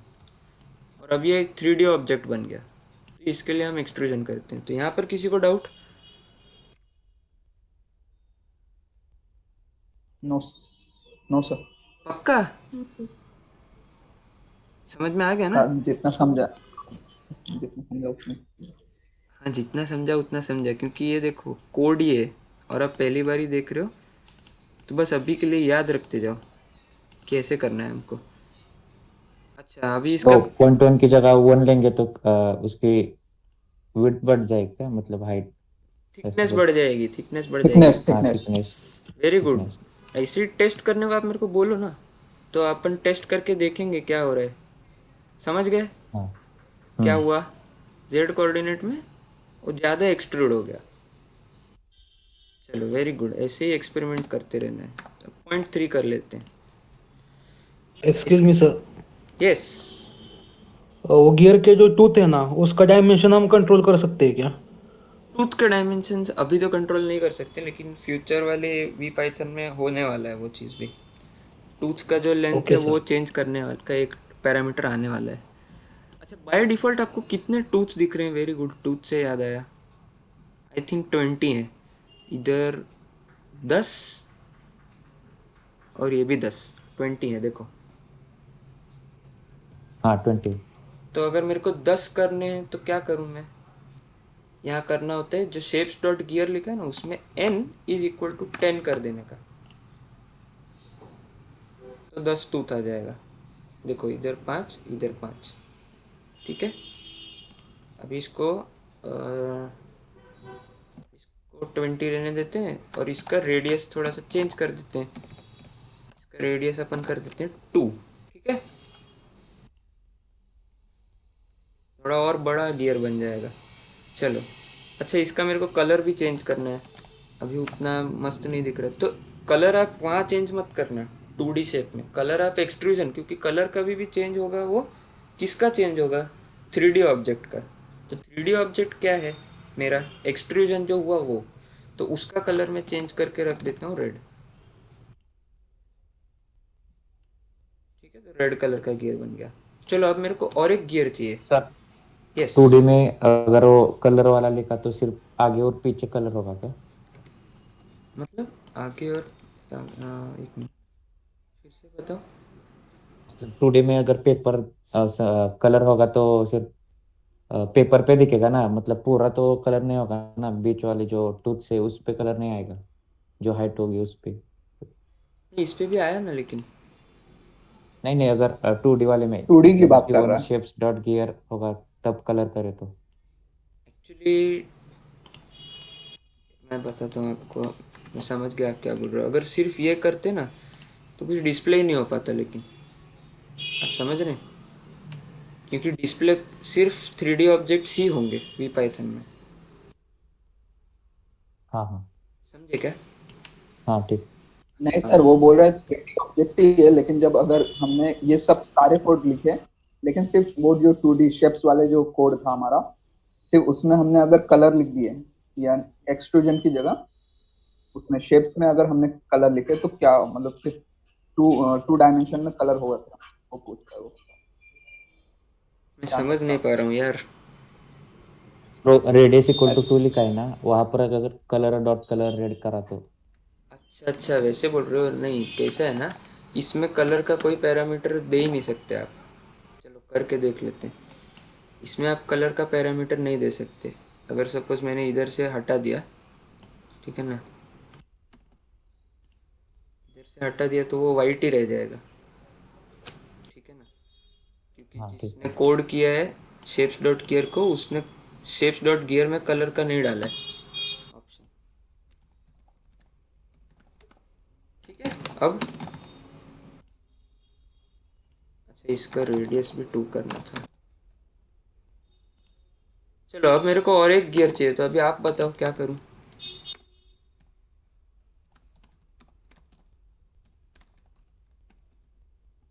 और अब ये एक 3D ऑब्जेक्ट बन गया। तो इसके लिए हम एक्सट्रूजन करते हैं। तो यहाँ पर किसी को डाउट? No, no sir. पक्का? समझ में आ गया ना? हाँ, जितना समझा उतना। हाँ, जितना समझा उतना समझा, क्योंकि ये देखो कोड ही है और आप पहली बार ही देख रहे हो। तो बस अभी के लिए याद रखते जाओ कैसे करना है हमको। अच्छा, अभी इसका तो 0.1 की जगह 1 लेंगे तो उसकी विड्थ बढ़ जाएगी क्या, मतलब हाइट? ऐसा थिकनेस कुछ? बढ़ जाएगी, थिकनेस बढ़ जाएगी। थिकनेस, हाँ, thickness. Thickness. Very good. Thickness. ऐसे ही टेस्ट करने को आप मेरे को बोलो ना, तो अपन टेस्ट करके देखेंगे क्या हो रहा है। समझ गए हाँ। क्या हम्म। हुआ? जेड कोऑर्डिनेट में वो ज़्यादा एक्सट्रूड हो गया। चलो वेरी गुड, ऐसे ही एक्सपेरिमेंट करते रहना है। तो 0.3 कर लेते हैं। अच्छा एक्सक्यूज इस, मी सर, यस। वो गियर के जो टूथ है ना, उसका डायमेंशन हम कंट्रोल कर सकते हैं क्या? टूथ के डायमेंशंस अभी तो कंट्रोल नहीं कर सकते, लेकिन फ्यूचर वाले वी पाइथन में होने वाला है वो चीज़ भी। टूथ का जो लेंथ है ओके वो सर। चेंज करने वाला का एक पैरामीटर आने वाला है। अच्छा, बाय डिफ़ॉल्ट आपको कितने टूथ दिख रहे हैं? वेरी गुड, टूथ से याद आया, आई थिंक 20 है। इधर 10, और ये भी 10, 20 है देखो। हाँ, 20। तो अगर मेरे को 10 करने हैं तो क्या करूँ मैं? यहाँ करना होता है जो शेप्स डॉट गियर लिखा है ना, उसमें n इज इक्वल टू 10 कर देने का, तो 10 टूथ आ जाएगा। देखो, इधर 5, इधर 5। ठीक है, अभी इसको 20 रहने देते हैं, और इसका रेडियस थोड़ा सा चेंज कर देते हैं। इसका रेडियस अपन कर देते हैं 2। ठीक है, थोड़ा और बड़ा गियर बन जाएगा। चलो, अच्छा इसका मेरे को कलर भी चेंज करना है। अभी उतना मस्त नहीं दिख रहा, तो कलर आप वहाँ चेंज मत करना। 2D शेप में कलर आप एक्सट्रूजन, क्योंकि कलर कभी भी चेंज होगा वो किसका चेंज होगा? 3D ऑब्जेक्ट का। तो 3D ऑब्जेक्ट क्या है मेरा? एक्सट्रूजन जो हुआ वो, तो उसका कलर मैं चेंज करके रख देता हूँ रेड। ठीक है, तो रेड कलर का गियर बन गया। चलो अब मेरे को और एक गियर चाहिए। Sir, yes. 2D में अगर वो कलर वाला लिखा तो सिर्फ आगे और पीछे कलर होगा क्या? मतलब आगे और एक मिनट, फिर से बताओ। 2D में अगर पेपर कलर होगा तो सिर्फ पेपर पे दिखेगा ना, मतलब पूरा तो कलर नहीं होगा ना, बीच वाली जो टूथ से उस पे कलर नहीं आएगा, जो हाइट होगी उस पे। नहीं, इस पे भी आया ना लेकिन। नहीं नहीं, अगर 2D वाले में 2D की जब बात कर गिवन रहा है। शेप्स डॉट गियर होगा तब कलर करे तो। एक्चुअली मैं बताता हूँ आपको, मैं समझ गया आप क्या बोल रहे हो। अगर सिर्फ ये करते ना तो कुछ डिस्प्ले ही नहीं हो पाता, लेकिन आप समझ रहे हैं, क्योंकि डिस्प्ले सिर्फ 3D ऑब्जेक्ट्स ही होंगे वी पाइथन में। हाँ हाँ। समझे क्या? हाँ, ठीक। नहीं हाँ। सर, वो बोल रहे हैं 3D ऑब्जेक्ट ही है, लेकिन जब अगर हमने ये सब सारे कोड लिखे, लेकिन सिर्फ वो जो 2D शेप्स वाले जो कोड था हमारा, सिर्फ उसमें हमने अगर कलर लिख दिए या एक्सट्रूजन की जगह उसमें शेप्स में अगर हमने कलर लिखे तो क्या मतलब सिर्फ टू डायमेंशन में कलर होगा क्या? वो पूछ रहा है वो, मैं जानना समझ नहीं था। पा रहा हूँ यार। तो रेडियस इक्वल टू अच्छा, 2 लिखा है ना, वहां पर अगर कलर डॉट कलर रेड करा तो। अच्छा अच्छा, वैसे बोल रहे हो? नहीं, कैसा है ना, इसमें कलर का कोई पैरामीटर दे ही नहीं सकते आप। चलो करके देख लेते हैं। इसमें आप कलर का पैरामीटर नहीं दे सकते। अगर सपोज मैंने इधर से हटा दिया, ठीक है ना, इधर से हटा दिया तो वो वाइट ही रह जाएगा। ठीक है ना, क्योंकि हाँ ठीक जिसने है। कोड किया है शेप्स डॉट गियर को, उसने शेप्स डॉट गियर में कलर का नहीं डाला है ऑप्शन। ठीक है। अब अच्छा, इसका रेडियस भी 2 करना था। चलो अब मेरे को और एक गियर चाहिए, तो अभी आप बताओ क्या करूं।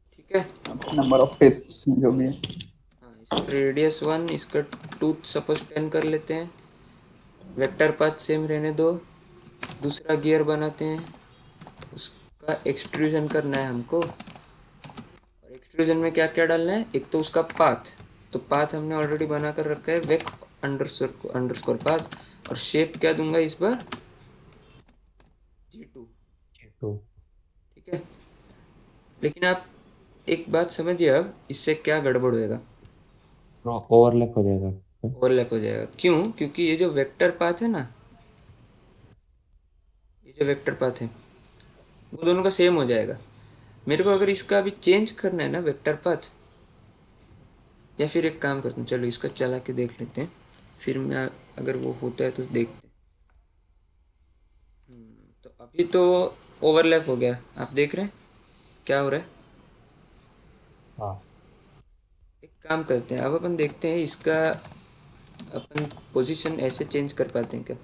ठीक है। नंबर ऑफ टेथ्स जो भी है। हाँ, इसका रेडियस 1, इसका टूथ सपोज 10 कर लेते हैं। वेक्टर पाथ सेम रहने दो। दूसरा गियर बनाते हैं, उसका एक्सट्रूजन करना है हमको। और एक्सट्रूजन में क्या क्या डालना है, एक तो उसका पाथ, तो पाथ हमने ऑलरेडी बना कर रखा है, वेक अंडरस्कोर पाथ। और शेप क्या दूंगा इस बार, G2। तो ठीक है। लेकिन आप एक बात समझिए, अब इससे क्या गड़बड़ होएगा, ओवरलैप हो जाएगा। ओवरलैप हो जाएगा। क्यों? क्योंकि ये जो वेक्टर पाथ है ना, ये जो वेक्टर पाथ है वो दोनों का सेम हो जाएगा। मेरे को अगर इसका अभी चेंज करना है ना वेक्टर पाथ, या फिर एक काम करते हैं, चलो इसका चला के देख लेते हैं, फिर मैं अगर वो होता है तो देखते हैं। तो अभी तो ओवरलैप हो गया, आप देख रहे हैं क्या हो रहा है। हाँ एक काम करते हैं, अब अपन देखते हैं इसका अपन पोजीशन ऐसे चेंज कर पाते हैं क्या।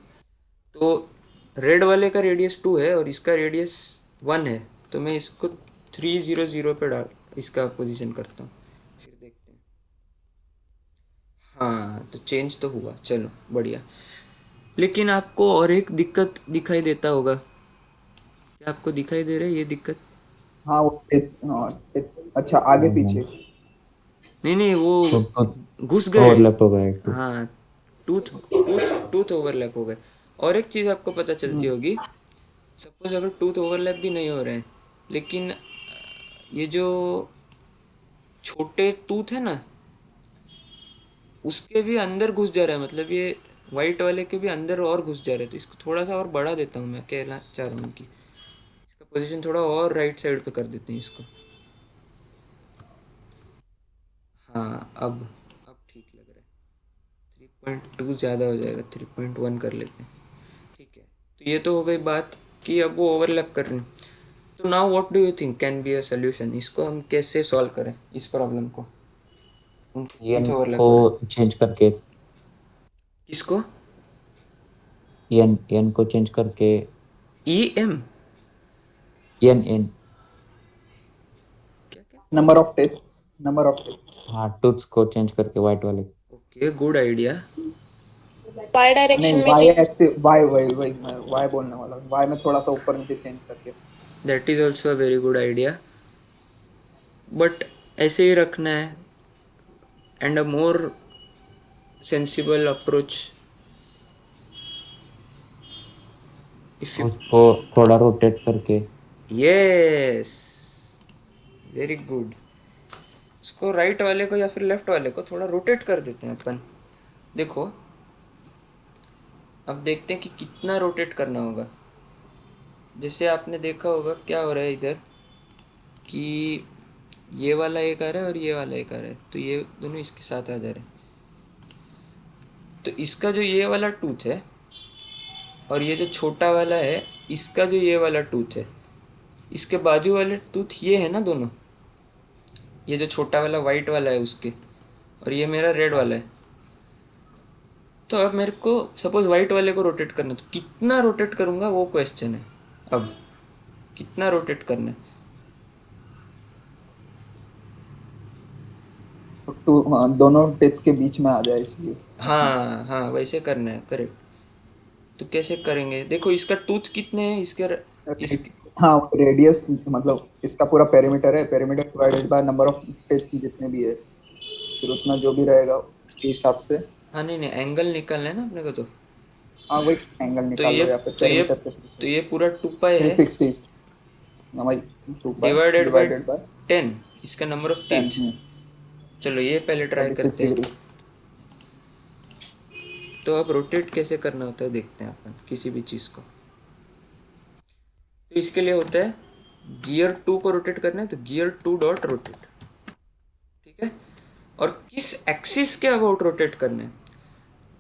तो रेड वाले का रेडियस 2 है और इसका रेडियस 1 है, तो मैं इसको 300 पे डाल इसका पोजीशन करता हूँ, फिर देखते हैं। हाँ, तो चेंज तो हुआ, चलो बढ़िया। लेकिन आपको और एक दिक्कत दिखाई देता होगा, क्या आपको दिखाई दे रहा है ये दिक्कत? हाँ वो अच्छा आगे हाँ। पीछे। नहीं नहीं, तो वो घुस गए। ओवरलैप हो गया एक तो। हाँ, टूथ टूथ टूथ ओवरलैप हो गए। और एक चीज़ आपको पता चलती होगी, सपोज अगर टूथ ओवरलैप भी नहीं हो रहे हैं, लेकिन ये जो छोटे टूथ है ना, उसके भी अंदर घुस जा रहा है, मतलब ये वाइट वाले के भी अंदर और घुस जा रहे हैं। तो इसको थोड़ा सा और बढ़ा देता हूँ, मैं कहना चाह रहा हूँ कि इसका पोजीशन थोड़ा और राइट साइड पे कर देते हैं इसको। हाँ, अब ठीक लग रहा है। 3.2 ज़्यादा हो जाएगा, 3.1 कर लेते हैं। ठीक है। तो ये तो हो गई बात कि अब वो ओवरलैप कर रहे हैं। तो now what do you think can be a solution, इसको हम कैसे सॉल्व करें इस प्रॉब्लम को, उनके एन टूथ ओवरलैप को हो रहे हैं। चेंज करके, किसको? एन को चेंज करके, ई एम? N N. क्या क्या? Number of teeths, number of teeths. हाँ टूथ्स को चेंज करके वाइट वाले। Okay, good idea. वाई नहीं डायरेक्शन में Y change. Axis, Y Y Y मैं वाई बोलने वाला हूँ, वाई में थोड़ा सा ऊपर नीचे चेंज करके। That is also a very good idea, but ऐसे ही रखना है। And a more sensible approach, if you, उसको थोड़ा रोटेट करके। Yes, very good. इसको राइट वाले को या फिर लेफ्ट वाले को थोड़ा रोटेट कर देते हैं अपन। देखो, अब देखते हैं कि कितना रोटेट करना होगा। जैसे आपने देखा होगा क्या हो रहा है इधर, कि ये वाला एक आ रहा है और ये वाला एक आ रहा है, तो ये दोनों इसके साथ आ जा रहे हैं। तो इसका जो ये वाला टूथ है और ये जो छोटा वाला है, इसका जो ये वाला टूथ है, इसके बाजू वाले टूथ ये है ना दोनों, ये जो छोटा वाला वाइट वाला है उसके, और ये मेरा रेड हाँ वाला है। तो अब मेरे को सपोज वाइट वाले को रोटेट करना, तो कितना रोटेट करूँगा वो क्वेश्चन है। अब कितना रोटेट करना है। टू हाँ, दोनों टेथ के बीच में आ जाए इसलिए रखना है। हाँ हाँ, वैसे करना है, करेक्ट। तो कैसे करेंगे, देखो इसका टूथ कितने हैं इसके, इस, हाँ रेडियस मतलब इसका पूरा पेरीमीटर है, perimeter divided by number of teeths जितने भी है, फिर उतना जो भी रहेगा उसके हिसाब से। हाँ नहीं नहीं, एंगल निकालना है ना अपने को तो। हाँ वही एंगल तो निकाल ये लो या फिर तो ये पेरीमीटर के थ्रू तो से। ये पूरा 2 पाई थ्री है, सिक्सटी वही 2 पाई डिवाइडेड बाय डिवाइडेड बाय 10, इसका नंबर ऑफ 10। टीथ। चलो ये पहले ट्राई 26 करते हैं। डिग्री। तो अब रोटेट कैसे करना होता है देखते हैं अपन किसी भी चीज़ को। तो इसके लिए होता है, गियर 2 को रोटेट करना है तो गियर 2 डॉट रोटेट। ठीक है। और किस एक्सिस के अबाउट रोटेट करना है।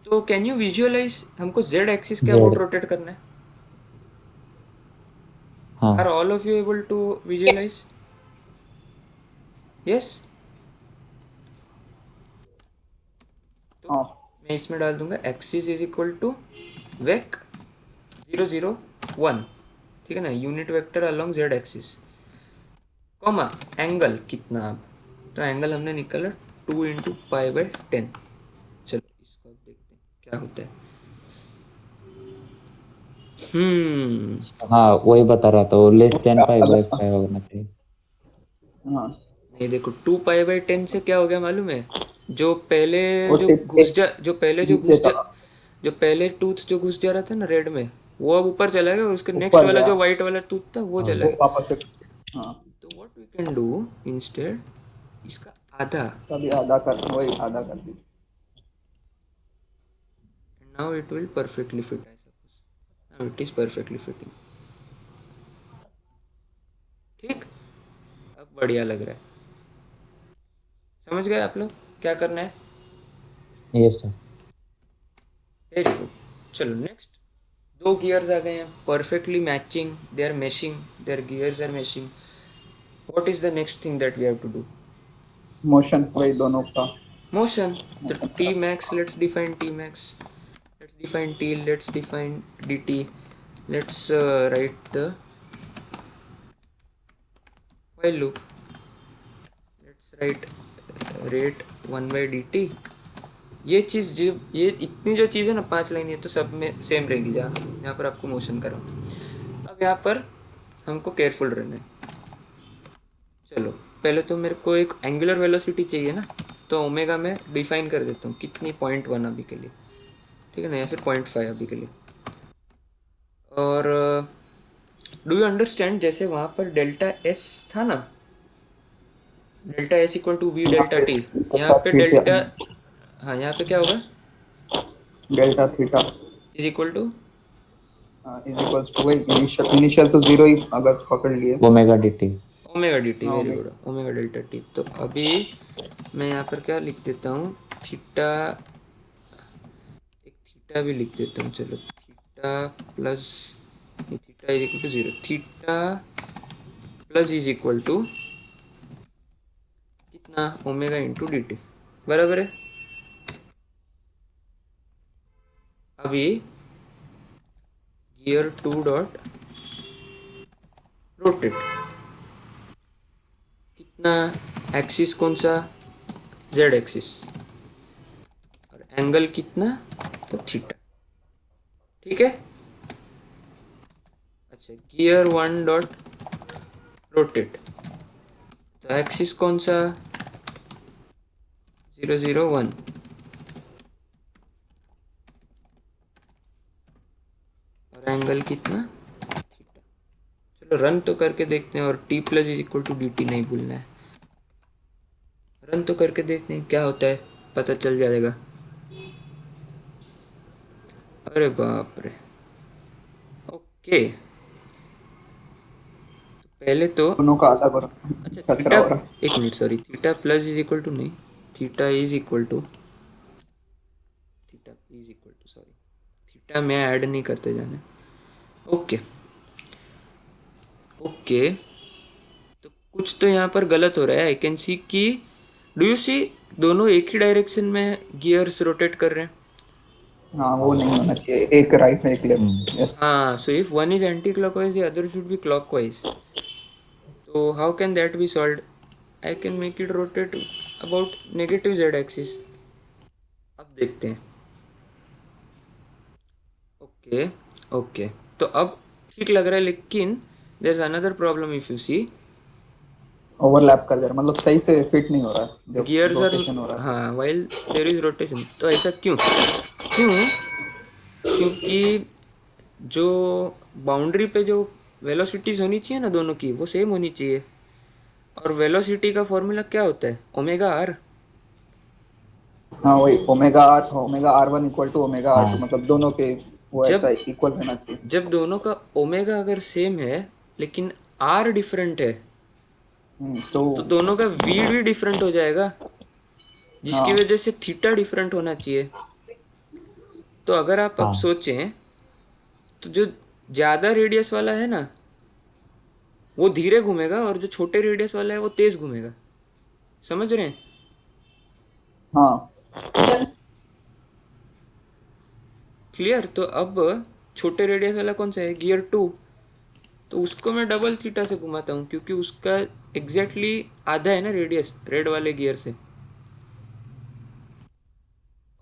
तो कैन यू विजुअलाइज हमको जेड एक्सिस के अबाउट जेड। रोटेट करना है। आर हाँ। All of you able to visualise? Yes. तो हाँ मैं इसमें डाल दूंगा axis is equal to vec 0 0 1, ठीक है ना, unit vector along z axis, comma angle कितना। अब तो एंगल हमने निकाला 2 × π/10। चलो इसको अब देखते हैं क्या होता है। हाँ वही बता रहा था, वो लेस देन उसका अलग था। 5/5 होना चाहिए। हाँ नहीं देखो 2 π/10 से क्या हो गया मालूम है। जो पहले वो जो टिप घुस एक जा जो पहले जो नीचे घुस जा था, जो पहले टूथ जो घुस जा रहा था ना रेड में, वो अब ऊपर चला गया और उसके नेक्स्ट ऊपर वाला गया, जो वाइट वाला टूथ था वो हाँ। चला वो गया। वापस से। हाँ तो what we can do instead, इसका आधा, तभी आधा कर, वही आधा कर दी। And now it will perfectly fit, I suppose now it is perfectly fitting. ठीक, अब बढ़िया लग रहा है। समझ गए आप लोग क्या करना है। Yes sir. Very good. चलो नेक्स्ट, दो गियर्स आ गए हैं perfectly matching, they are meshing, their gears are meshing. What is the next thing that we have to do. Motion वही दोनों का। मोशन। तो मोशन टी का max, let's define t max, let's define t, let's define dt, let's write the while loop, let's write rate 1/dt। ये चीज़ जो ये इतनी जो चीज़ है ना 5 लाइन, ये तो सब में सेम रहेगी। जहाँ यहाँ पर आपको मोशन कर रहा हूँ, अब यहाँ पर हमको केयरफुल रहना है। चलो पहले तो मेरे को एक एंगुलर वेलोसिटी चाहिए ना, तो ओमेगा में डिफाइन कर देता हूँ कितनी 0.1 अभी के लिए, ठीक है ना, या फिर 0.5 अभी के लिए। और डू यू अंडरस्टैंड, जैसे वहाँ पर डेल्टा एस था ना, delta S equal to V यहाँ डेल्टा पे टी, यहाँ डेल्टा पे थीटा, डेल्टा, हाँ यहाँ पे क्या होगा, delta theta is equal to is equals to वही इनिशियल, इनिशियल तो जीरो ही अगर पकड़ लिए। Omega dt। Omega D T. हाँ very good, omega delta T. तो अभी मैं यहाँ पर क्या लिख देता हूँ, थीटा, एक थीटा भी लिख देता हूँ। चलो theta plus, theta is equal to 0, theta plus is equal to कितना, ओमेगा इंटू डी टी, बराबर है। अभी गियर 2 डॉट रोटेट, कितना, एक्सिस कौन सा, जेड एक्सिस, और एंगल कितना, तो थीटा, ठीक है। अच्छा गियर 1 डॉट रोटेट, तो एक्सिस कौन सा, 0 0 1, और एंगल कितना, थीटा। चलो रन तो करके देखते हैं, और t plus is equal to d t नहीं भूलना है। रन तो करके देखते हैं क्या होता है, पता चल जाएगा। अरे बाप रे, ओके। पहले तो दोनों का आधा कर, अच्छा कचरा थीटा, हो रहा एक minute sorry, theta plus is equal to नहीं, theta is equal to, theta is equal to sorry, theta में ऐड नहीं करते जाने। ओके ओके, तो कुछ तो यहाँ पर गलत हो रहा है। आई कैन सी कि, डू यू सी, दोनों एक ही डायरेक्शन में गियर्स रोटेट कर रहे हैं। है। हाँ वो नहीं होना चाहिए, एक राइट में एक लेफ्ट। यस हाँ, so if one is anti clockwise, the other should be clockwise. तो how can that be solved, I can make it rotate about negative Z axis. अब देखते हैं। ओके ओके, तो अब ठीक लग रहा है, लेकिन there is another problem if you see, overlap कर जा रहा, मतलब सही से फिट नहीं हो रहा है जब गियर्स आर, रोटेशन हो रहा है। हाँ वाइल देयर इज रोटेशन। तो ऐसा क्यों, क्यों, क्योंकि जो बाउंड्री पे जो वेलोसिटीज होनी चाहिए ना दोनों की, वो सेम होनी चाहिए। और वेलोसिटी का फॉर्मूला क्या होता है, ओमेगा आर। हाँ वही omega r one equal to omega r two, हाँ। मतलब दोनों के वो जब ऐसा इक्वल रहना चाहिए। जब दोनों का ओमेगा अगर सेम है लेकिन आर डिफरेंट है, तो तो दोनों का वी भी डिफरेंट हो जाएगा। जिसकी हाँ वजह से थीटा डिफरेंट होना चाहिए। तो अगर आप अब हाँ सोचें तो जो ज़्यादा रेडियस वाला है ना वो धीरे घूमेगा और जो छोटे रेडियस वाला है वो तेज घूमेगा। समझ रहे हैं? हाँ क्लियर? तो अब छोटे रेडियस वाला कौन सा है? गियर 2। तो उसको मैं डबल थीटा से घुमाता हूँ क्योंकि उसका एग्जैक्टली आधा है ना रेडियस रेड वाले गियर से।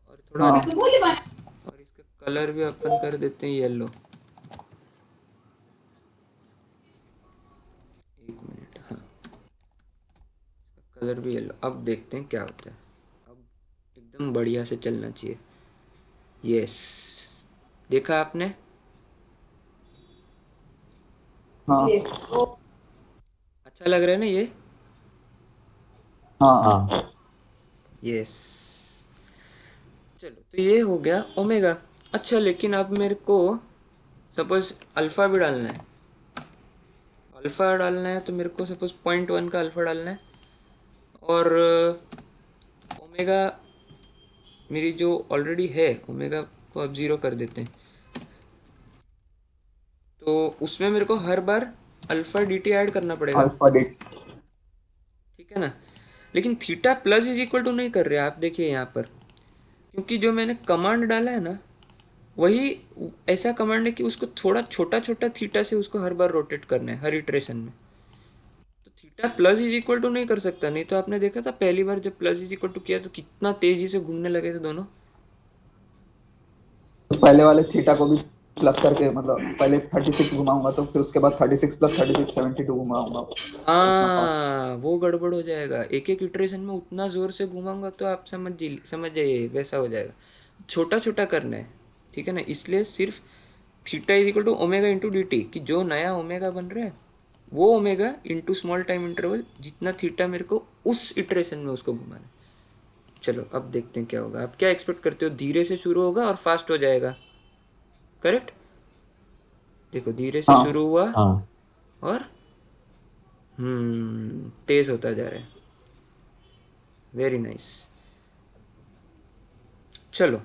और थोड़ा हाँ और इसका कलर भी अपन कर देते हैं येलो। एक मिनट, हाँ, कलर भी येलो। अब देखते हैं क्या होता है। अब एकदम बढ़िया से चलना चाहिए। यस, देखा आपने? हाँ अच्छा लग रहा है ना ये? हाँ हाँ यस। चलो, तो ये हो गया ओमेगा। अच्छा, लेकिन अब मेरे को सपोज अल्फ़ा भी डालना है। अल्फ़ा डालना है तो मेरे को सपोज 0.1 का अल्फ़ा डालना है। और ओमेगा मेरी जो ऑलरेडी है, ओमेगा को अब 0 कर देते हैं। तो उसमें मेरे को हर बार अल्फ़ा डी टी ऐड करना पड़ेगा। Alpha d. ठीक है ना? लेकिन theta plus is equal to नहीं कर रहे, आप देखिए यहाँ पर। क्योंकि जो मैंने कमांड डाला है ना वही ऐसा कमांड है कि उसको थोड़ा छोटा छोटा थीटा से उसको हर बार रोटेट करना है हर इटरेशन में। तो theta plus is equal to नहीं कर सकता, नहीं तो आपने देखा था पहली बार जब प्लस इज इक्वल टू किया तो कितना तेजी से घूमने लगे थे दोनों। तो पहले वाले थीटा को भी प्लस करके, मतलब पहले 36 घुमाऊंगा तो फिर उसके बाद 36 प्लस 36 72 घुमाऊंगा, उतना फास्ट। हाँ, वो गड़बड़ हो जाएगा। एक एक इटरेशन में उतना जोर से घुमाऊंगा तो आप समझ जाइए वैसा हो जाएगा। छोटा छोटा करना है, ठीक है ना? इसलिए सिर्फ theta is equal to omega into D t, कि जो नया ओमेगा बन रहा है वो omega into small time interval जितना थीटा मेरे को उस इटरेशन में उसको घुमाना है। चलो अब देखते हैं क्या होगा। आप क्या एक्सपेक्ट करते हो? धीरे से शुरू होगा और फास्ट हो जाएगा, करेक्ट? देखो, धीरे से हाँ शुरू हुआ हाँ और तेज होता जा रहा है। Very nice. चलो,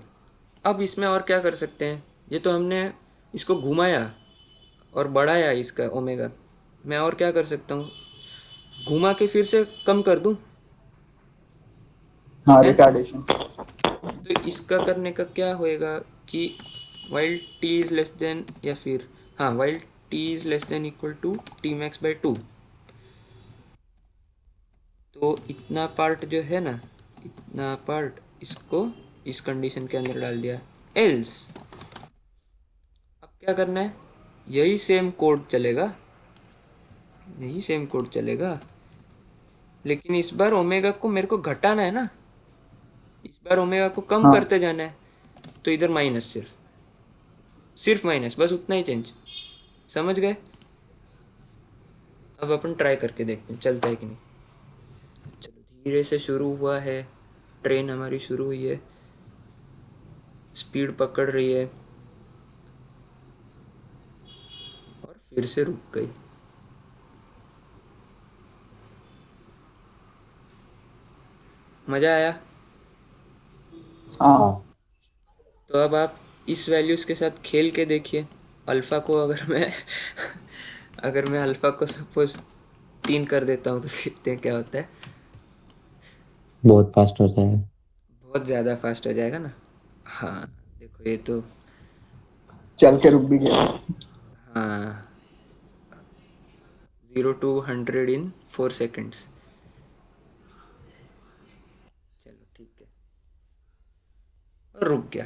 अब इसमें और क्या कर सकते हैं? ये तो हमने इसको घुमाया और बढ़ाया इसका ओमेगा। मैं और क्या कर सकता हूँ? घुमा के फिर से कम कर दूँ, हाँ है? रिटार्डेशन। तो इसका करने का क्या होएगा कि while t is less than, या फिर हाँ, while t is less than equal to t max by 2। तो इतना पार्ट जो है ना, इतना पार्ट इसको इस कंडीशन के अंदर डाल दिया। एल्स अब क्या करना है? यही सेम कोड चलेगा, यही सेम कोड चलेगा, लेकिन इस बार ओमेगा को मेरे को घटाना है ना, इस बार ओमेगा को कम हाँ करते जाना है। तो इधर माइनस, सिर्फ सिर्फ माइनस, बस उतना ही चेंज। समझ गए? अब अपन ट्राई करके देखते हैं चलता है कि नहीं। चलो, धीरे से शुरू हुआ है, ट्रेन हमारी शुरू हुई है, स्पीड पकड़ रही है और फिर से रुक गई। मज़ा आया? हाँ हाँ तो अब आप इस वैल्यूज़ के साथ खेल के देखिए। अल्फ़ा को अगर मैं अगर मैं अल्फ़ा को सपोज 3 कर देता हूँ तो देखते हैं क्या होता है। बहुत फास्ट होता है। बहुत ज़्यादा फास्ट हो जाएगा ना? हाँ, देखो ये तो, चल के रुक भी गया। हाँ, 0 to 100 in 4 seconds। चलो ठीक है, और रुक गया।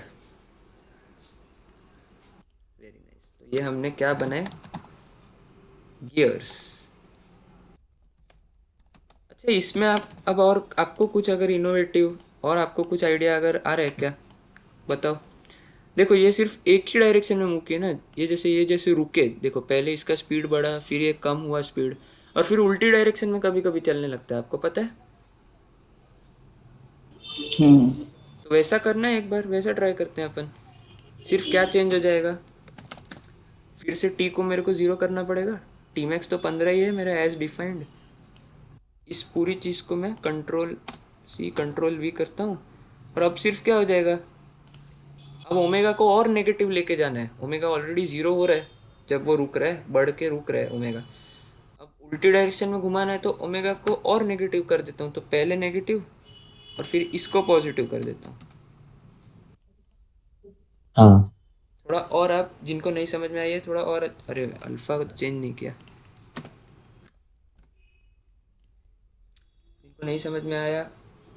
Very nice. तो ये हमने क्या बनाए? गियर्स। अच्छा, इसमें आप अब और आपको कुछ अगर इनोवेटिव और आपको कुछ आइडिया अगर आ रहा है क्या, बताओ। देखो, ये सिर्फ एक ही डायरेक्शन में मूव किया ना। ये जैसे रुके, देखो पहले इसका स्पीड बढ़ा, फिर ये कम हुआ स्पीड, और फिर उल्टी डायरेक्शन में कभी कभी चलने लगता है, आपको पता है? हम्म। तो वैसा करना है एक बार, वैसा ट्राई करते हैं अपन। सिर्फ क्या चेंज हो जाएगा? फिर से टी को मेरे को 0 करना पड़ेगा। टी मैक्स तो 15 ही है मेरा एज डिफाइंड। इस पूरी चीज़ को मैं कंट्रोल सी कंट्रोल वी करता हूँ, और अब सिर्फ क्या हो जाएगा, अब ओमेगा को और नेगेटिव लेके जाना है। ओमेगा ऑलरेडी ज़ीरो हो रहा है जब वो रुक रहा है, बढ़ के रुक रहा है ओमेगा। अब उल्टी डायरेक्शन में घुमाना है तो ओमेगा को और नेगेटिव कर देता हूँ, तो पहले नेगेटिव और फिर इसको पॉजिटिव कर देता हूँ। हाँ थोड़ा और आप जिनको नहीं समझ में आई है थोड़ा और, अरे अल्फ़ा को चेंज नहीं किया, जिनको नहीं समझ में आया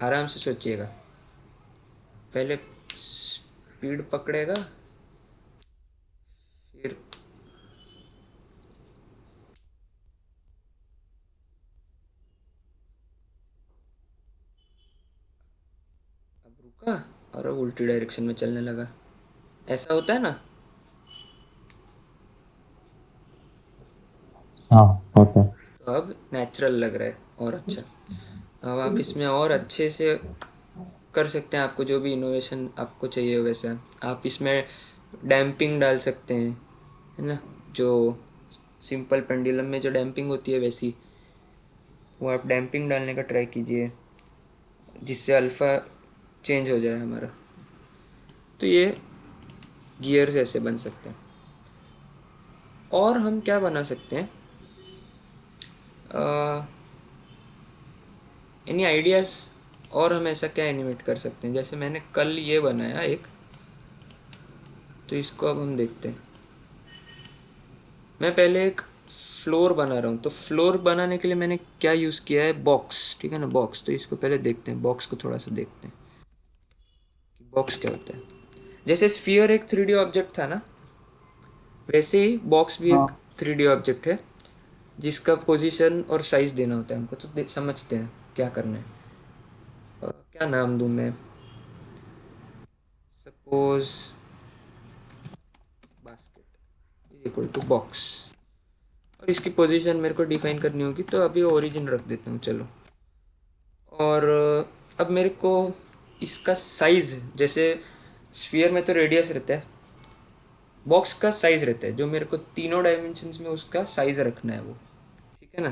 आराम से सोचिएगा। पहले स्पीड पकड़ेगा, फिर अब रुका और अब उल्टी डायरेक्शन में चलने लगा। ऐसा होता है ना। हाँ होता है। तो अब नेचुरल लग रहा है और अच्छा। अब आप इसमें और अच्छे से कर सकते हैं, आपको जो भी इनोवेशन आपको चाहिए वैसा। आप इसमें डैम्पिंग डाल सकते हैं, है ना, जो सिंपल पेंडुलम में जो डैम्पिंग होती है वैसी, वो आप डैम्पिंग डालने का ट्राई कीजिए जिससे अल्फ़ा चेंज हो जाए हमारा। तो ये गियर्स ऐसे बन सकते हैं। और हम क्या बना सकते हैं, एनी आइडियाज़, और हम ऐसा क्या एनिमेट कर सकते हैं। जैसे मैंने कल ये बनाया एक, तो इसको अब हम देखते हैं। मैं पहले एक फ्लोर बना रहा हूँ, तो फ्लोर बनाने के लिए मैंने क्या यूज़ किया है, बॉक्स, ठीक है ना, बॉक्स। तो इसको पहले देखते हैं, बॉक्स को थोड़ा सा देखते हैं कि बॉक्स क्या होता है। जैसे स्फीयर एक 3D ऑब्जेक्ट था ना, वैसे ही बॉक्स भी एक हाँ 3D ऑब्जेक्ट है जिसका पोजीशन और साइज देना होता है हमको। तो समझते हैं क्या करना है। क्या नाम दूँ मैं, suppose basket is equal to box, और इसकी पोजीशन मेरे को डिफाइन करनी होगी, तो अभी ओरिजिन रख देता हूँ चलो। और अब मेरे को इसका साइज़, जैसे स्फीयर में तो रेडियस रहता है, बॉक्स का साइज़ रहता है, जो मेरे को तीनों डायमेंशंस में उसका साइज़ रखना है वो, ठीक है ना।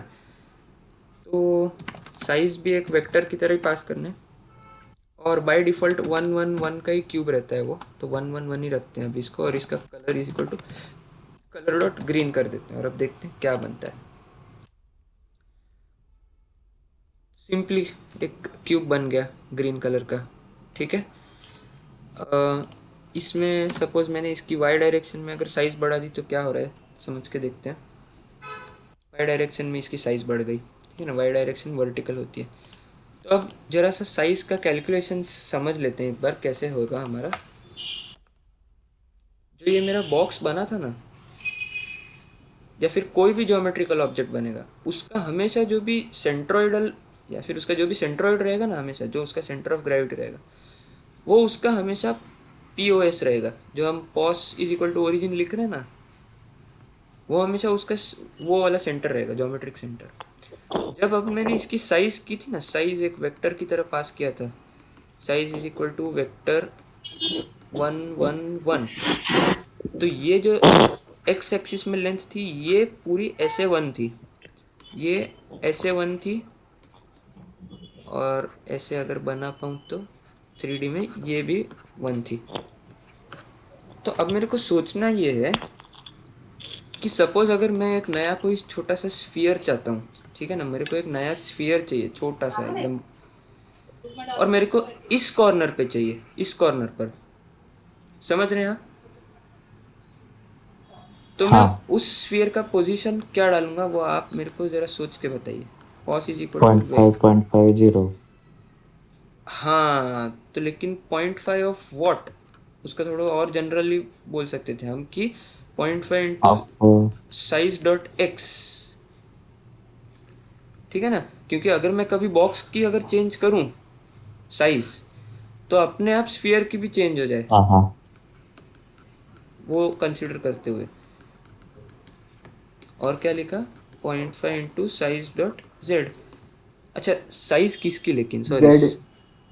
तो साइज़ भी एक वेक्टर की तरह ही पास करना है, और बाय डिफ़ॉल्ट 1 1 1 का ही क्यूब रहता है वो, तो 1 1 1 ही रखते हैं अभी इसको। और इसका colour is equal to colour dot green कर देते हैं, और अब देखते हैं क्या बनता है। सिंपली एक क्यूब बन गया ग्रीन कलर का, ठीक है। इसमें सपोज मैंने इसकी वाई डायरेक्शन में अगर साइज़ बढ़ा दी तो क्या हो रहा है समझ के देखते हैं। वाई डायरेक्शन में इसकी साइज़ बढ़ गई, ठीक है ना, वाई डायरेक्शन वर्टिकल होती है। तो अब जरा सा साइज़ का कैलकुलेशन समझ लेते हैं एक बार कैसे होगा हमारा। जो ये मेरा बॉक्स बना था ना, या फिर कोई भी ज्योमेट्रिकल ऑब्जेक्ट बनेगा, उसका हमेशा जो भी सेंट्रोइडल, या फिर उसका जो भी सेंट्रोइड रहेगा ना, हमेशा जो उसका सेंटर ऑफ ग्रेविटी रहेगा, वो उसका हमेशा POS रहेगा। जो हम pos is equal to origin लिख रहे हैं ना, वो हमेशा उसका वो वाला सेंटर रहेगा, ज्योमेट्रिक सेंटर। जब अब मैंने इसकी साइज़ की थी ना, साइज़ एक वेक्टर की तरह पास किया था, size is equal to vector 1 1 1, तो ये जो एक्स एक्सिस में लेंथ थी ये पूरी SA1 थी, ये SA1 थी, और ऐसे अगर बना पाऊँ तो 3D में ये भी 1 थी। तो अब मेरे को सोचना ये है कि सपोज अगर मैं एक नया कोई छोटा सा स्फीयर चाहता हूँ, ठीक है ना, मेरे को एक नया स्फीयर चाहिए छोटा सा एकदम, और मेरे को इस कॉर्नर पे चाहिए, इस कॉर्नर पर, समझ रहे हैं आप। तो मैं हाँ उस स्फीयर का पोजीशन क्या डालूंगा वो आप मेरे को ज़रा सोच के बताइए। कॉस इज इक्वल टू 0.5 हाँ, तो लेकिन 0.5 ऑफ वॉट, उसका थोड़ा और जनरली बोल सकते थे हम कि 0.5 into of size dot x, ठीक है ना। क्योंकि अगर मैं कभी बॉक्स की अगर चेंज करूं साइज, तो अपने आप स्फीयर की भी चेंज हो जाए, हाँ हाँ वो कंसिडर करते हुए। और क्या लिखा, 0.5 इंटू साइज डॉट जेड। अच्छा साइज किसकी, लेकिन सॉरी, जेड,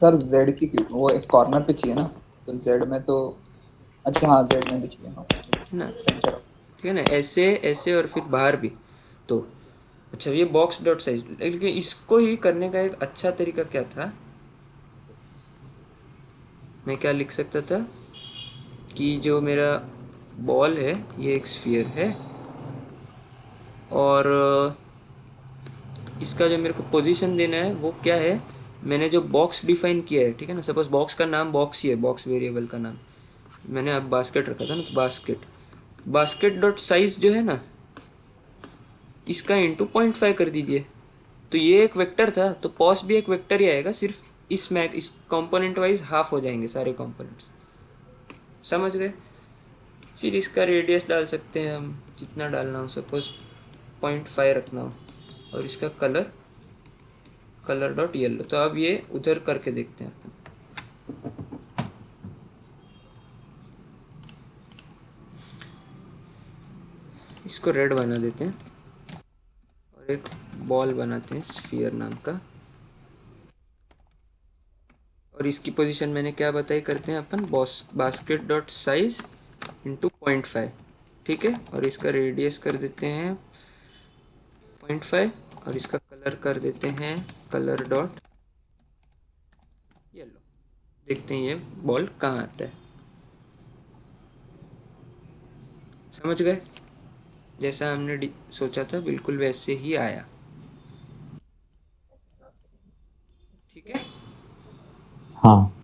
सर जेड की क्यों? वो एक कॉर्नर पे चाहिए ना, तो जेड में तो, अच्छा हाँ जेड में भी चाहिए, हाँ है ना, सेंटर। ठीक है ना, ऐसे ऐसे और फिर बाहर भी। तो अच्छा ये बॉक्स डॉट साइज, लेकिन इसको ही करने का एक अच्छा तरीका क्या था, मैं क्या लिख सकता था कि जो मेरा बॉल है ये एक स्फीयर है और इसका जो मेरे को पोजीशन देना है वो क्या है, मैंने जो बॉक्स डिफाइन किया है, ठीक है ना, सपोज बॉक्स का नाम बॉक्स ही है, बॉक्स वेरिएबल का नाम मैंने अब बास्केट रखा था ना, तो बास्केट डॉट साइज जो है ना इसका इंटू 0.5 कर दीजिए। तो ये एक वेक्टर था, तो पॉस भी एक वेक्टर ही आएगा, सिर्फ इस कंपोनेंट वाइज हाफ हो जाएंगे सारे कंपोनेंट्स, समझ गए। फिर इसका रेडियस डाल सकते हैं हम जितना डालना हो, सपोज 0.5 रखना हो, और इसका कलर डॉट येलो। तो अब ये उधर करके देखते हैं अपन। इसको रेड बना देते हैं और एक बॉल बनाते हैं स्फीयर नाम का, और इसकी पोजीशन मैंने क्या बताई, करते हैं अपन बास्केट डॉट साइज इंटू 0.5, ठीक है। और इसका रेडियस कर देते हैं 0.5 और इसका कलर कर देते हैं कलर डॉट येलो। देखते हैं ये बॉल कहाँ आता है, समझ गए। जैसा हमने सोचा था बिल्कुल वैसे ही आया, ठीक है। हाँ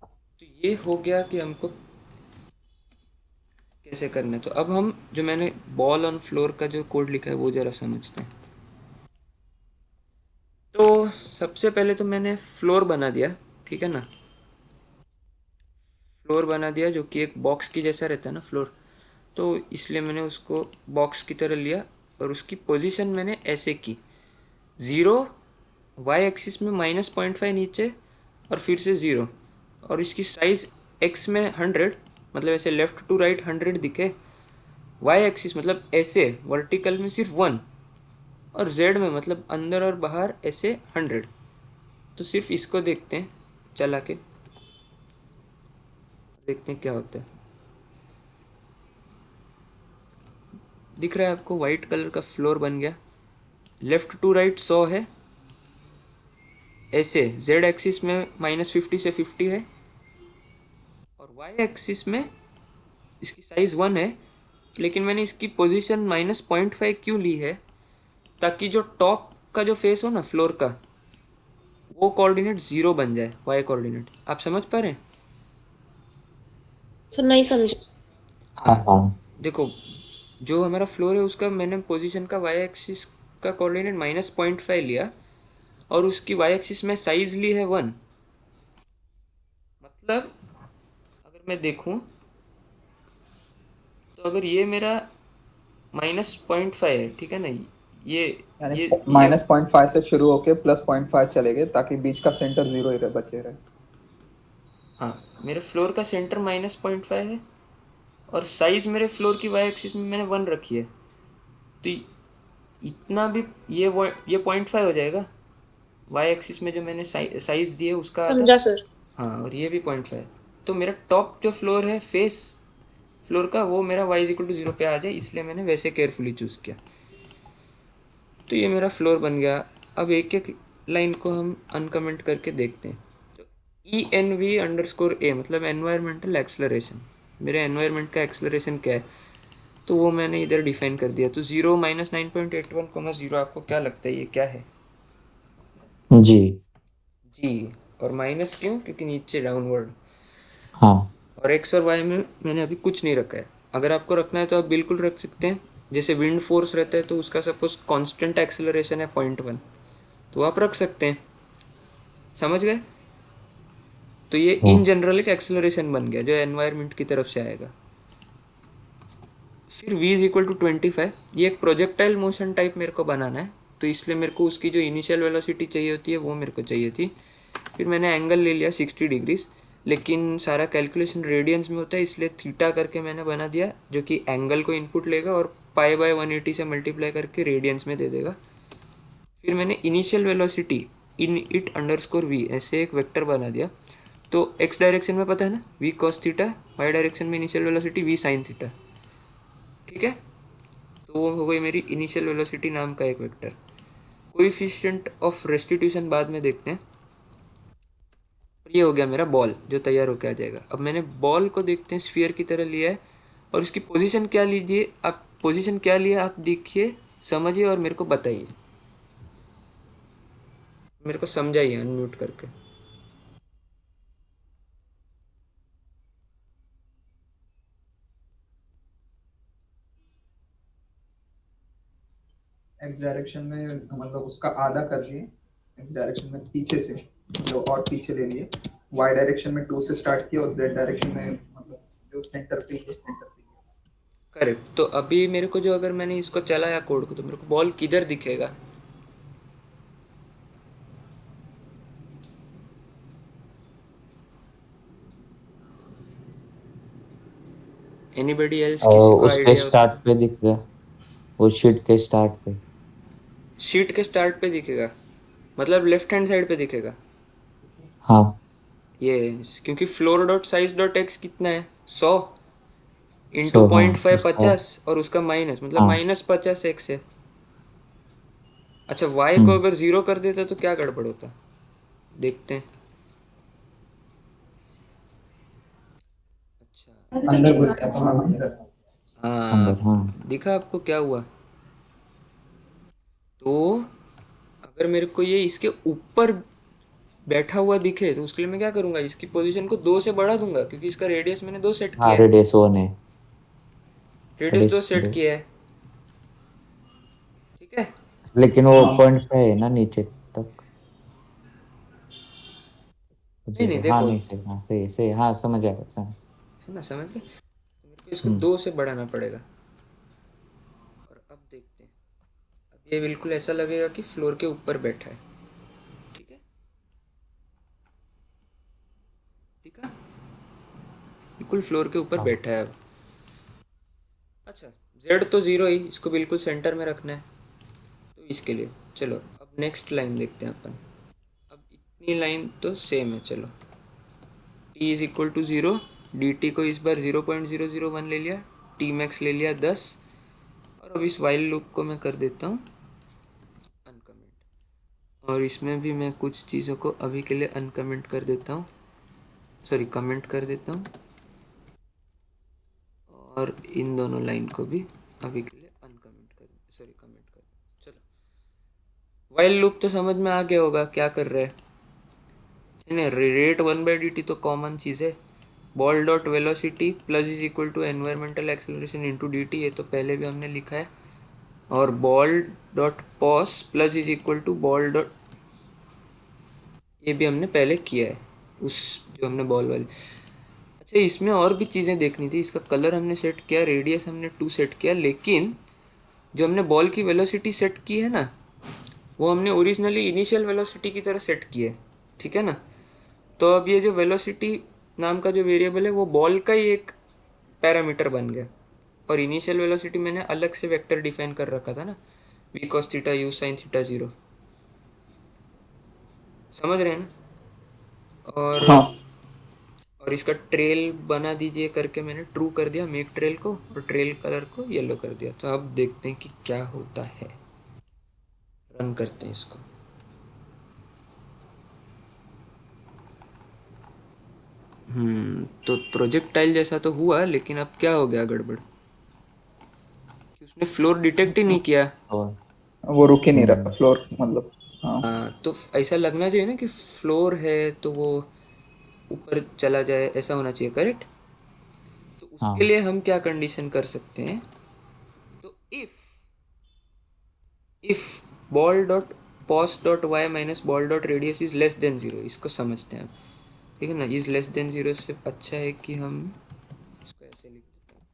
तो ये हो गया कि हमको कैसे करना है। तो अब हम जो मैंने बॉल ऑन फ्लोर का जो कोड लिखा है वो जरा समझते हैं। तो सबसे पहले तो मैंने फ्लोर बना दिया, ठीक है ना, फ्लोर बना दिया जो कि एक बॉक्स की जैसा रहता है ना फ्लोर, तो इसलिए मैंने उसको बॉक्स की तरह लिया और उसकी पोजीशन मैंने ऐसे की, 0 वाई एक्सिस में -0.5 नीचे और फिर से 0, और इसकी साइज़ एक्स में 100, मतलब ऐसे लेफ़्ट टू राइट 100 दिखे, वाई एक्सिस मतलब ऐसे वर्टिकल में सिर्फ 1, और जेड में मतलब अंदर और बाहर ऐसे 100। तो सिर्फ इसको देखते हैं, चला के देखते हैं क्या होता है। दिख रहा है आपको, वाइट कलर का फ्लोर बन गया, लेफ्ट टू राइट 100 है, ऐसे जेड एक्सिस में -50 से 50 है, और वाई एक्सिस में इसकी साइज़ 1 है, लेकिन मैंने इसकी पोजीशन -0.5 क्यों ली है, ताकि जो टॉप का जो फेस हो ना फ्लोर का वो कोऑर्डिनेट 0 बन जाए, वाई कोऑर्डिनेट। आप समझ पा रहे हैं? सर नहीं समझे। हाँ हाँ, हाँ देखो, जो हमारा फ्लोर है उसका मैंने पोजीशन का वाई एक्सिस का कोऑर्डिनेट -0.5 लिया, और उसकी वाई एक्सिस में साइज ली है 1। मतलब अगर मैं देखूं तो अगर ये मेरा -0.5 है, ठीक है ना, ये यानी ये -0.5 से शुरू होके +0.5 चले गए ताकि बीच का सेंटर 0 ही बचे रहे। हाँ, मेरे फ्लोर का सेंटर -0.5 है और साइज मेरे फ्लोर की वाई एक्सिस में मैंने 1 रखी है, तो इतना भी ये 0.5 हो जाएगा, वाई एक्सिस में जो मैंने साइज दिए उसका आधा। समझा सर। हाँ, और ये भी 0.5। तो मेरा टॉप जो फ्लोर है फेस फ्लोर का, वो मेरा y=0 पे आ जाए, इसलिए मैंने वैसे केयरफुली चूज़ किया। तो ये मेरा फ्लोर बन गया। अब एक एक लाइन को हम अनकमेंट करके देखते हैं। तो ENV_A मतलब एनवायरमेंटल एक्सलरेशन, मेरे एनवायरमेंट का एक्सलरेशन क्या है, तो वो मैंने इधर डिफाइन कर दिया। तो 0 -9.81, 0 आपको क्या लगता है ये क्या है? जी जी। और माइनस क्यों? क्योंकि नीचे डाउनवर्ड। हाँ और एक्स और वाई में मैंने अभी कुछ नहीं रखा है। अगर आपको रखना है तो आप बिल्कुल रख सकते हैं। जैसे विंड फोर्स रहता है तो उसका सपोज कांस्टेंट एक्सेलरेशन है 0.1, तो आप रख सकते हैं, समझ गए। तो ये हाँ इन जनरल एक एक्सेलरेशन बन गया जो एनवायरनमेंट की तरफ से आएगा। फिर v=25, ये एक प्रोजेक्टाइल मोशन टाइप मेरे को बनाना है, तो इसलिए मेरे को उसकी जो इनिशियल वेलोसिटी चाहिए होती है वो मेरे को चाहिए थी। फिर मैंने एंगल ले लिया 60 डिग्रीज, लेकिन सारा कैलकुलेशन रेडियंस में होता है, इसलिए थीटा करके मैंने बना दिया, जो कि एंगल को इनपुट लेगा और π/180 से मल्टीप्लाई करके रेडियंस में दे देगा। फिर मैंने initial velocity init underscore v ऐसे एक वेक्टर बना दिया। तो एक्स डायरेक्शन में पता है ना v cos theta, Y direction में initial velocity v sin theta, ठीक है। तो वो हो गई मेरी इनिशियल वेलोसिटी नाम का एक वेक्टर। कोएफिशिएंट ऑफ रेस्टिट्यूशन बाद में देखते हैं, ये हो गया मेरा बॉल जो तैयार होके आ जाएगा। अब मैंने बॉल को देखते हैं स्फीयर की तरह लिया है, और उसकी पोजीशन क्या लीजिए आप, पोजीशन क्या लिया आप देखिए, समझिए और मेरे को बताइए, मेरे को समझाइए अनम्यूट करके। एक्स डायरेक्शन में मतलब उसका आधा कर लिए, एक्स डायरेक्शन में पीछे से जो और पीछे ले लिए, वाई डायरेक्शन में 2 से स्टार्ट किया और जेड डायरेक्शन में मतलब जो सेंटर पे है सेंटर पे किया। करेक्ट। तो अभी मेरे को जो, अगर मैंने इसको चलाया कोड को, तो मेरे को बॉल किधर दिखेगा? एनीबडी एल्स, किसी को उसके आइडिया हो तो? स्टार्ट पे दिख गया, उस शीट के स्टार्ट पे। शीट के स्टार्ट पे दिखेगा, मतलब लेफ्ट हैंड साइड पे दिखेगा। हाँ ये क्योंकि floor dot size dot x कितना है, 100 इंटू सो हाँ 0.5 उसका 50, और उसका माइनस मतलब हाँ -50 एक्स है। अच्छा, वाई को हम्म अगर 0 कर देता तो क्या गड़बड़ होता, देखते हैं। अच्छा, अंदर घुस गया था, हाँ अंदर। हाँ, अंदर हाँ दिखा आपको क्या हुआ? तो अगर मेरे को ये इसके ऊपर बैठा हुआ दिखे तो उसके लिए मैं क्या करूंगा, इसकी पोजीशन को 2 से बढ़ा दूंगा, क्योंकि इसका रेडियस मैंने 2 सेट हाँ किया है। रेडियस 1 है, रेडियस 2 रेडियस सेट 2। किया है, ठीक है। लेकिन वो हाँ पॉइंट पे है ना नीचे तक, नहीं नहीं, 0 हाँ देखो, नहीं सही, हाँ सही सही, हाँ समझ आया समझ। है ना, समझ गए? तो मेरे को इसको हम्म 2 से बढ़ाना पड़ेगा। और अब देखते हैं, अब ये बिल्कुल ऐसा लगेगा कि फ्लोर के ऊपर बैठा है, ठीक है, ठीक है, बिल्कुल फ्लोर के ऊपर हाँ बैठा है अब। अच्छा, जेड तो 0 ही, इसको बिल्कुल सेंटर में रखना है, तो इसके लिए चलो अब नेक्स्ट लाइन देखते हैं अपन। अब इतनी लाइन तो सेम है, चलो t is equal to 0, d t को इस बार 0.001 ले लिया, टी मैक्स ले लिया 10, और अब इस वाइल लूप को मैं कर देता हूँ अनकमेंट, और इसमें भी मैं कुछ चीज़ों को अभी के लिए अनकमेंट कर देता हूँ, सॉरी कमेंट कर देता हूँ, और इन दोनों लाइन को भी अभी के लिए अनकमेंट कर, सॉरी कमेंट कर। चलो, वाइल लूप तो समझ में आ गया होगा क्या कर रहे हैं। नहीं, रेट 1/dt तो कॉमन चीज़ है, ball dot velocity plus is equal to environmental acceleration into D t, ये तो पहले भी हमने लिखा है। और ball dot pos plus is equal to ball dot, ये भी हमने पहले किया है, उस जो हमने बॉल वाली। अच्छा, इसमें और भी चीज़ें देखनी थी, इसका कलर हमने सेट किया, रेडियस हमने 2 सेट किया, लेकिन जो हमने बॉल की वेलोसिटी सेट की है ना, वो हमने ओरिजिनली इनिशियल वेलोसिटी की तरह सेट की है, ठीक है ना। तो अब ये जो वेलोसिटी नाम का जो वेरिएबल है वो बॉल का ही एक पैरामीटर बन गया, और इनिशियल वेलोसिटी मैंने अलग से वेक्टर डिफाइन कर रखा था ना, v cos theta u sine theta 0, समझ रहे हैं ना। हाँ और इसका ट्रेल बना दीजिए करके मैंने ट्रू कर दिया मेक ट्रेल को, और ट्रेल कलर को येलो कर दिया। तो अब देखते हैं कि क्या होता है, रन करते हैं इसको। तो प्रोजेक्टाइल जैसा तो हुआ, लेकिन अब क्या हो गया गड़बड़, कि उसने फ्लोर डिटेक्ट ही नहीं किया। और वो रुक ही नहीं रहा हम्म फ्लोर मतलब। हाँ हाँ, तो ऐसा लगना चाहिए ना कि फ्लोर है तो वो ऊपर चला जाए, ऐसा होना चाहिए, करेक्ट। तो उसके हाँ लिए हम क्या कंडीशन कर सकते हैं, तो if ball dot pos dot y minus ball dot radius is less than 0, इसको समझते हैं अब, ठीक है ना। इज लेस देन 0 से अच्छा है कि हम इसको ऐसे लिख देते हैं।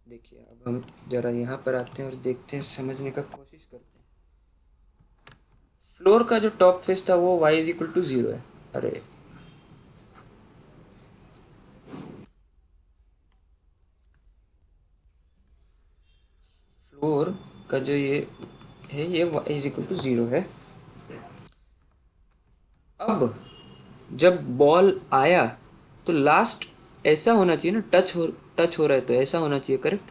देखिए, अब हम जरा यहाँ पर आते हैं और देखते हैं, समझने का कोशिश करते हैं। फ्लोर का जो टॉप फेस था वो y इज इक्वल टू 0 है। अरे, फ्लोर का जो ये है ये y इज इक्वल टू 0 है। अब जब बॉल आया तो लास्ट ऐसा होना चाहिए ना, टच हो रहा है तो ऐसा होना चाहिए, करेक्ट।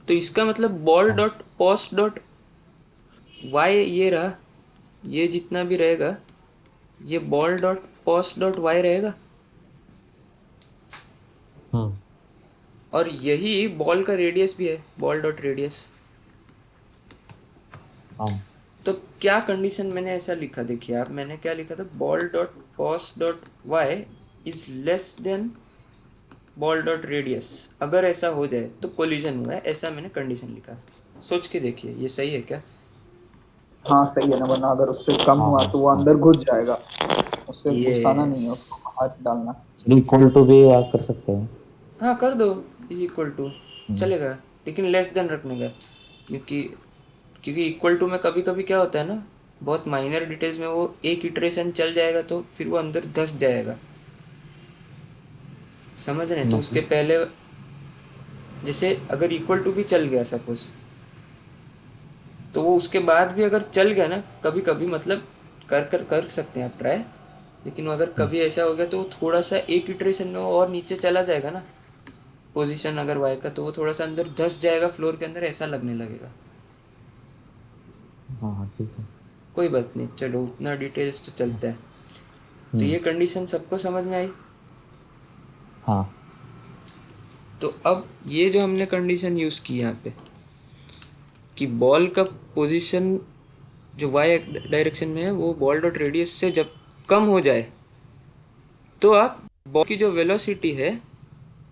तो इसका मतलब बॉल हाँ डॉट पॉस डॉट वाई ये रहा, ये जितना भी रहेगा ये ball dot pos dot y रहेगा, हम्म। और यही बॉल का रेडियस भी है, बॉल डॉट रेडियस। हाँ। तो क्या कंडीशन मैंने ऐसा लिखा, देखिए आप, मैंने क्या लिखा था, ball dot pos dot y is less than ball dot radius. अगर ऐसा हो जाए तो कोलिजन हुआ है, ऐसा मैंने कंडीशन लिखा। सोच के देखिए ये सही है क्या? हाँ सही है ना, वरना अगर उससे कम हाँ हुआ हाँ तो वो हाँ। अंदर घुस जाएगा, उससे घुसाना नहीं यस। है, उसको बाहर डालना। इक्वल टू भी कर सकते हैं। हाँ कर दो, इज इक्वल टू हम्म। चलेगा, लेकिन लेस देन रखने का, क्योंकि क्योंकि इक्वल टू में कभी कभी क्या होता है ना, बहुत माइनर डिटेल्स में वो एक इटरेशन चल जाएगा तो फिर वो अंदर धस जाएगा, समझ रहे हैं? तो उसके मतलब। पहले, जैसे अगर इक्वल टू भी चल गया सपोज, तो वो उसके बाद भी अगर चल गया ना कभी कभी, मतलब कर सकते हैं आप ट्राई, लेकिन वो अगर हम्म। कभी ऐसा हो गया तो वो थोड़ा सा एक इटरेशन में वो और नीचे चला जाएगा ना, पोजीशन अगर वाई का, तो वो थोड़ा सा अंदर धस जाएगा फ्लोर के अंदर, ऐसा लगने लगेगा। हाँ हाँ ठीक है। कोई बात नहीं, चलो उतना डिटेल्स तो चलता है। तो हम्म। ये कंडीशन सबको समझ में आई। हाँ। तो अब ये जो हमने कंडीशन यूज़ की यहाँ पे, कि बॉल का पोजीशन जो वाई डायरेक्शन में है वो बॉल डॉट रेडियस से जब कम हो जाए, तो आप बॉल की जो वेलोसिटी है,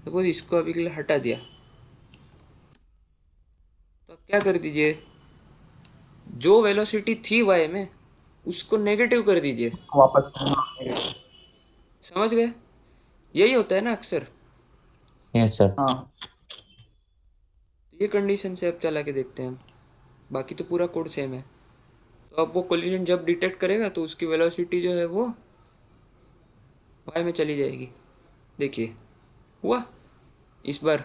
सपोज इसको अभी के लिए हटा दिया, तो आप क्या कर दीजिए, जो वेलोसिटी थी वाई में उसको नेगेटिव कर दीजिए। वापस। समझ गए? यही होता है ना अक्सर। Yes sir. हाँ तो ये कंडीशन से अब चला के देखते हैं हम, बाकी तो पूरा कोड सेम है। तो अब वो कोलिजन जब डिटेक्ट करेगा तो उसकी वेलोसिटी जो है वो वाई में चली जाएगी। देखिए हुआ, इस बार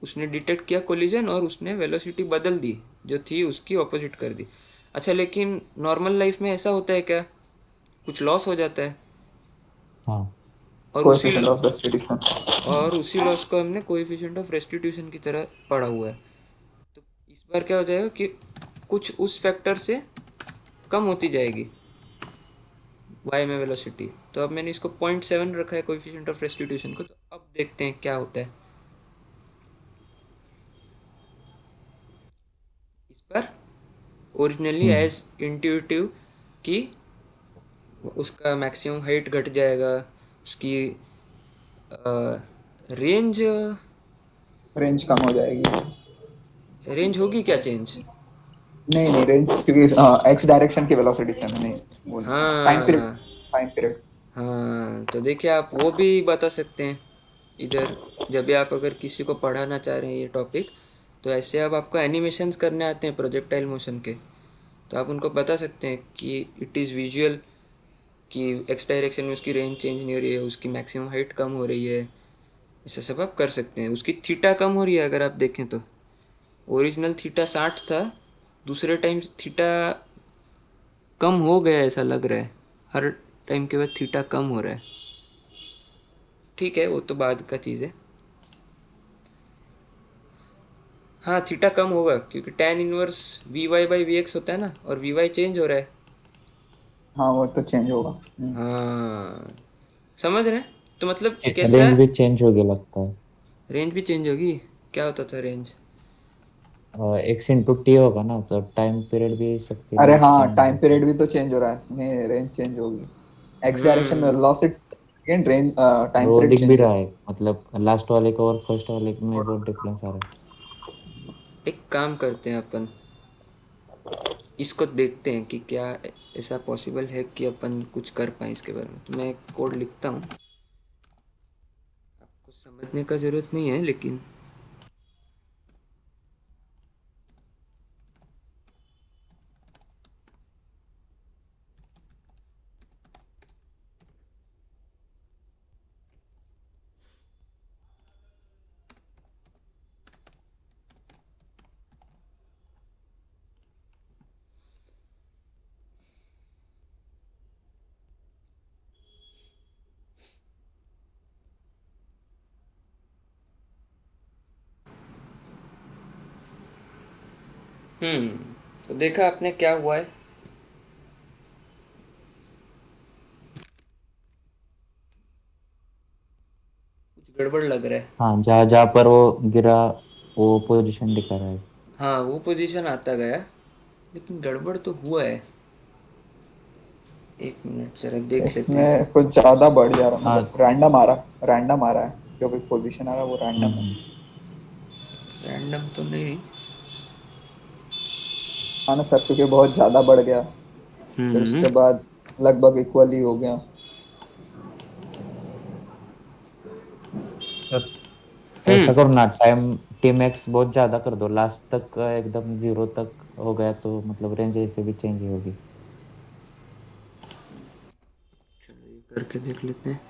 उसने डिटेक्ट किया कोलिजन और उसने वेलोसिटी बदल दी, जो थी उसकी ऑपोजिट कर दी। अच्छा, लेकिन नॉर्मल लाइफ में ऐसा होता है क्या, कुछ लॉस हो जाता है, हाँ। और उसी कोएफिशिएंट ऑफ रेस्टिट्यूशन। लॉस को हमने कोएफिशिएंट ऑफ रेस्टिट्यूशन की तरह पढ़ा हुआ है। तो इस बार क्या हो जाएगा कि कुछ उस फैक्टर से कम होती जाएगी वाई में वेलोसिटी। तो अब मैंने इसको 0.7 रखा है कोएफिशिएंट ऑफ रेस्टिट्यूशन को। तो अब देखते हैं क्या होता है इस बार। ओरिजिनली हम्म। एज इंट्यूटिव कि उसका मैक्सिमम हाइट घट जाएगा, उसकी रेंज, रेंज कम हो जाएगी। रेंज होगी क्या चेंज? नहीं नहीं, रेंज क्योंकि एक्स डायरेक्शन की वेलोसिटी से मैंने बोल, टाइम पीरियड, हाँ टाइम पीरियड। हाँ, तो देखिए आप वो भी बता सकते हैं इधर, जब भी आप अगर किसी को पढ़ाना चाह रहे हैं ये टॉपिक, तो ऐसे अब आपको एनिमेशंस करने आते हैं प्रोजेक्टाइल मोशन के, तो आप उनको बता सकते हैं कि इट इज़ विजुअल, कि एक्स डायरेक्शन में उसकी रेंज चेंज नहीं हो रही है, उसकी मैक्सिमम हाइट कम हो रही है, ऐसा सब आप कर सकते हैं। उसकी थीटा कम हो रही है, अगर आप देखें तो ओरिजिनल थीटा 60 था, दूसरे टाइम थीटा कम हो गया ऐसा लग रहा है, हर टाइम के बाद थीटा कम हो रहा है। ठीक है, वो तो बाद का चीज़ है। हाँ थीटा कम होगा क्योंकि tan inverse v y by v x होता है ना, और वी वाई चेंज हो रहा है। हाँ वो तो चेंज होगा। हाँ, समझ रहे हैं? तो मतलब कैसा, रेंज भी चेंज हो गया लगता है। रेंज भी चेंज होगी? क्या होता था रेंज? एक्स इंटू टी होगा ना, तो टाइम पीरियड भी सबकी अरे रेंज हाँ, चेंज टाइम होगी। पीरियड भी तो चेंज हो रहा है, नहीं रेंज चेंज होगी। एक्स डायरेक्शन में हम्म। वेलोसिटी सेकंड, रेंज और टाइम वो पीरियड दिख भी चेंज रहा होगा। है, मतलब लास्ट वाले को और फर्स्ट वाले में बहुत डिफरेंस आ रहा है। एक काम करते हैं अपन, इसको देखते हैं कि क्या ऐसा पॉसिबल है कि अपन कुछ कर पाए इसके बारे में। तो मैं एक कोड लिखता हूँ, आपको समझने का ज़रूरत नहीं है लेकिन। तो देखा आपने क्या हुआ है, गड़बड़ लग रहा है। हाँ, जहाँ जहाँ पर वो गिरा वो पोजीशन दिखा रहा है। हाँ वो पोजीशन आता गया, लेकिन गड़बड़ तो हुआ है। एक मिनट जरा देख लेते हैं। इसमें कुछ ज्यादा बढ़ जा रहा, हाँ। मतलब रैंडम आ रहा है, जो भी पोजीशन आ रहा है वो रैंडम है। हम्म। रैंडम तो नहीं। हाँ ना सर, क्योंकि बहुत ज्यादा बढ़ गया, फिर हम्म। उसके बाद लगभग इक्वल ही हो गया। सर हम्म। ऐसा करो ना, टाइम टीमैक्स बहुत ज्यादा कर दो, लास्ट तक एकदम जीरो तक हो गया तो मतलब रेंज ऐसे भी चेंज होगी। चलो ये करके देख लेते हैं।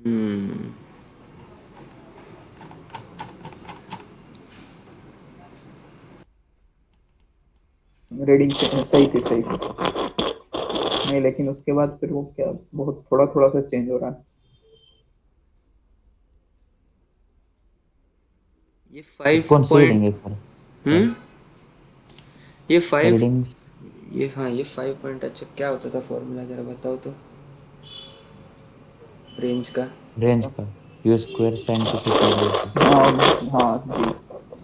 हम्म। रीडिंग सही थी, सही थी। नहीं, लेकिन उसके बाद फिर वो क्या, बहुत थोड़ा थोड़ा सा चेंज हो रहा है। ये ये फाइव कौन सी रीडिंग पॉइंट है सर? हम्म। ये फाइव रीडिंग्स ये हाँ ये 5 पॉइंट। अच्छा क्या होता था फॉर्मूला, जरा बताओ तो रेंज का। रेंज का you square sign to theta by two. हाँ हाँ जी,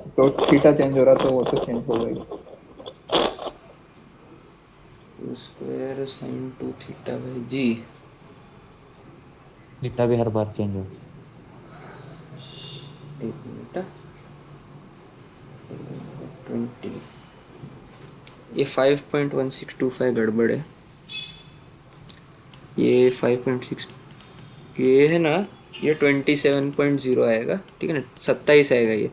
तो थीटा चेंज हो रहा तो वो तो चेंज हो गई। U square sine 2 theta by g. Theta भी हर बार चेंज हो। एक मिनट। 20। ये 5.1625 गड़बड़ है। ये 5.6 ये है ना, ये 27.0 आएगा, ठीक है ना, 27 आएगा ये।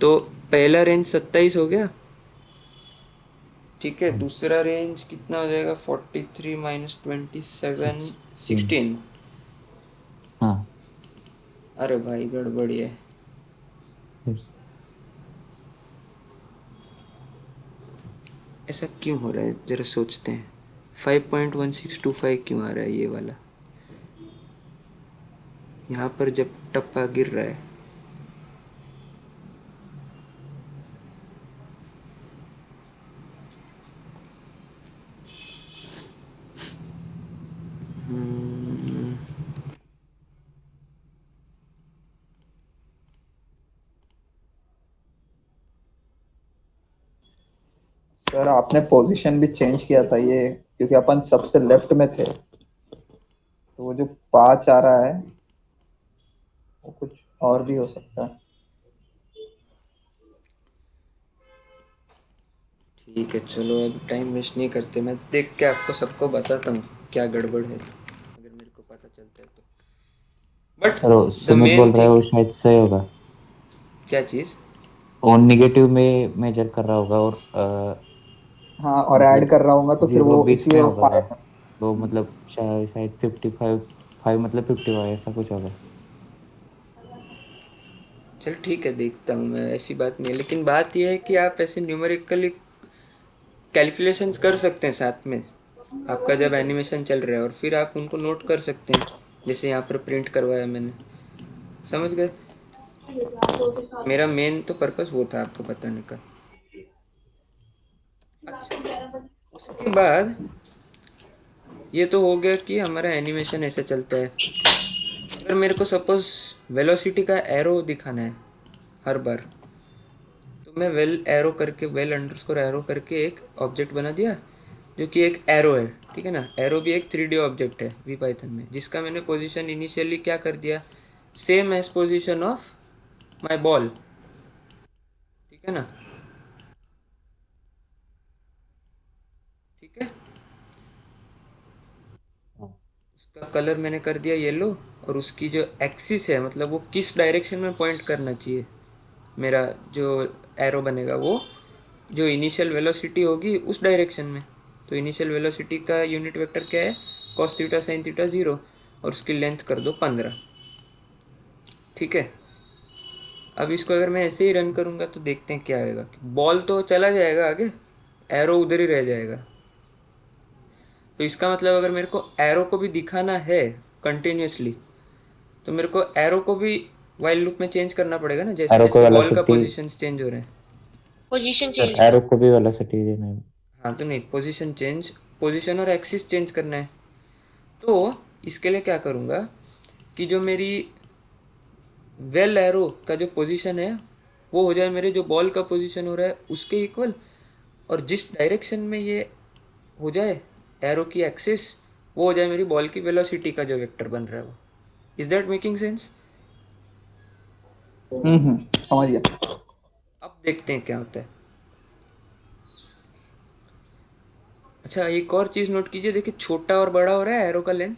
तो पहला रेंज 27 हो गया, ठीक है। हाँ, दूसरा रेंज कितना हो जाएगा, 43 माइनस 27 16। 16। हाँ। अरे भाई गड़बड़ी है। Yes। ऐसा क्यों हो रहा है, जरा सोचते हैं। 5.1625 क्यों आ रहा है ये वाला, यहाँ पर जब टप्पा गिर रहा है। हम्म, सर आपने पोजीशन भी चेंज किया था ये, क्योंकि अपन सबसे लेफ्ट में थे, तो वो जो 5 आ रहा है वो कुछ और भी हो सकता है। ठीक है चलो अब टाइम वेस्ट नहीं करते, मैं देख के आपको सबको बताता हूँ क्या गड़बड़ है, अगर मेरे को पता चलता है तो। बट सर वो द सुमित मेन बोल रहा है थिंग। वो शायद सही होगा। क्या चीज़? वो निगेटिव में मेजर कर रहा होगा और हाँ, और ऐड मतलब कर रहा होगा तो फिर जीरो वो बीच इसलिए में वो होगा ना, पाएगा। तो मतलब शायद शायद 55 फाइव मतलब 55 ऐसा कुछ होगा। चल ठीक है, देखता हूँ मैं, ऐसी बात नहीं है, लेकिन बात यह है कि आप ऐसे न्यूमेरिकली कैलकुलेशंस कर सकते हैं साथ में, आपका जब एनिमेशन चल रहा है, और फिर आप उनको नोट कर सकते हैं, जैसे यहाँ पर प्रिंट करवाया मैंने। समझ गए? मेरा मेन तो पर्पस वो था आपको बताने का। अच्छा, उसके बाद ये तो हो गया कि हमारा एनिमेशन ऐसे चलता है। अगर मेरे को सपोज वेलोसिटी का एरो दिखाना है हर बार, तो मैं वेल अंडरस्कोर एरो करके एक ऑब्जेक्ट बना दिया, जो कि एक एरो है, ठीक है ना। एरो भी एक 3D ऑब्जेक्ट है वी पाइथन में, जिसका मैंने पोजीशन इनिशियली क्या कर दिया, same as position of my ball, ठीक है ना। ठीक है, हाँ। उसका कलर मैंने कर दिया येलो, और उसकी जो एक्सिस है, मतलब वो किस डायरेक्शन में पॉइंट करना चाहिए, मेरा जो एरो बनेगा वो, जो इनिशियल वेलोसिटी होगी उस डायरेक्शन में। तो इनिशियल वेलोसिटी का यूनिट वेक्टर क्या है, कॉस थीटा साइन थीटा 0, और उसकी लेंथ कर दो 15। ठीक है, अब इसको अगर मैं ऐसे ही रन करूँगा तो देखते हैं क्या आएगा। बॉल तो चला जाएगा आगे, एरो उधर ही रह जाएगा। तो इसका मतलब अगर मेरे को एरो को भी दिखाना है कंटिन्यूसली, तो मेरे को एरो को भी वाइल लूप में चेंज करना पड़ेगा ना, जैसे एरो को जैसे बॉल का वेलोसिटी, पोजीशंस चेंज हो रहे हैं। पोजीशन सर चेंज एरो कर। को भी वेलोसिटी देना है। हाँ तो नहीं, पोजीशन चेंज, पोजीशन और एक्सिस चेंज करना है। तो इसके लिए क्या करूँगा कि जो मेरी वेल एरो का जो पोजीशन है वो हो जाए मेरे जो बॉल का पोजीशन हो रहा है उसके इक्वल, और जिस डायरेक्शन में ये हो जाए एरो की एक्सिस, वो हो जाए मेरी बॉल की वेलोसिटी का जो वेक्टर बन रहा है वो। Is that making sense? समझ गया। अब देखते हैं क्या होता है। अच्छा, एक और चीज़ नोट कीजिए, देखिए छोटा और बड़ा हो रहा है एरो का लेंथ,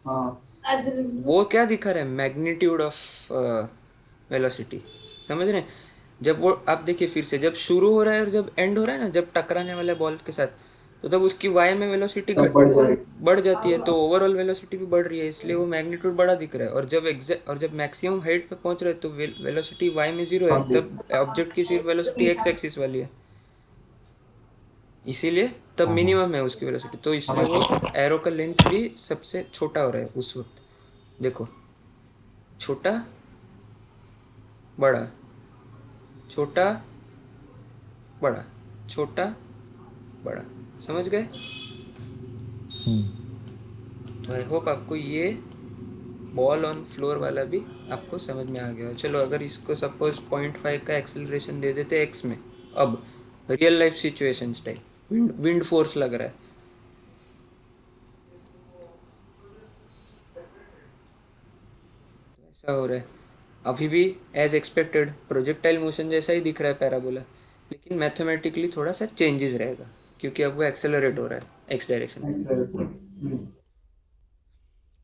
हाँ वो क्या दिखा रहा है, मैग्नीट्यूड ऑफ वेलोसिटी। समझ रहे हैं? जब वो आप देखिए फिर से, जब शुरू हो रहा है और जब एंड हो रहा है ना, जब टकराने वाला बॉल के साथ, तो तब उसकी वाई में वेलोसिटी तब बढ़ जाएगी। बढ़ जाती है, तो ओवरऑल वेलोसिटी भी बढ़ रही है, इसलिए वो मैग्नीट्यूड बड़ा दिख रहा है। और जब मैक्सिमम हाइट पे पहुंच रहे हैं तो वेलोसिटी वाई में जीरो है, तब ऑब्जेक्ट की सिर्फ वेलोसिटी एक्स एक्सिस वाली है, इसीलिए तब हाँ हाँ। मिनिमम है उसकी वेलोसिटी, तो इसलिए वो एरो का लेंथ भी सबसे छोटा हो रहा है उस वक्त। देखो, छोटा बड़ा, छोटा बड़ा, छोटा बड़ा। समझ गए? तो आई होप आपको ये बॉल ऑन फ्लोर वाला भी आपको समझ में आ गया हो। चलो, अगर इसको सपोज 0.5 का एक्सेलरेशन दे देते एक्स में, अब real life situations type wind force लग रहा है, तो ऐसा हो रहा है अभी भी एज एक्सपेक्टेड प्रोजेक्टाइल मोशन जैसा ही दिख रहा है पैराबोला, लेकिन मैथमेटिकली थोड़ा सा चेंजेस रहेगा क्योंकि अब वो एक्सेलरेट हो रहा है एक्स डायरेक्शन में।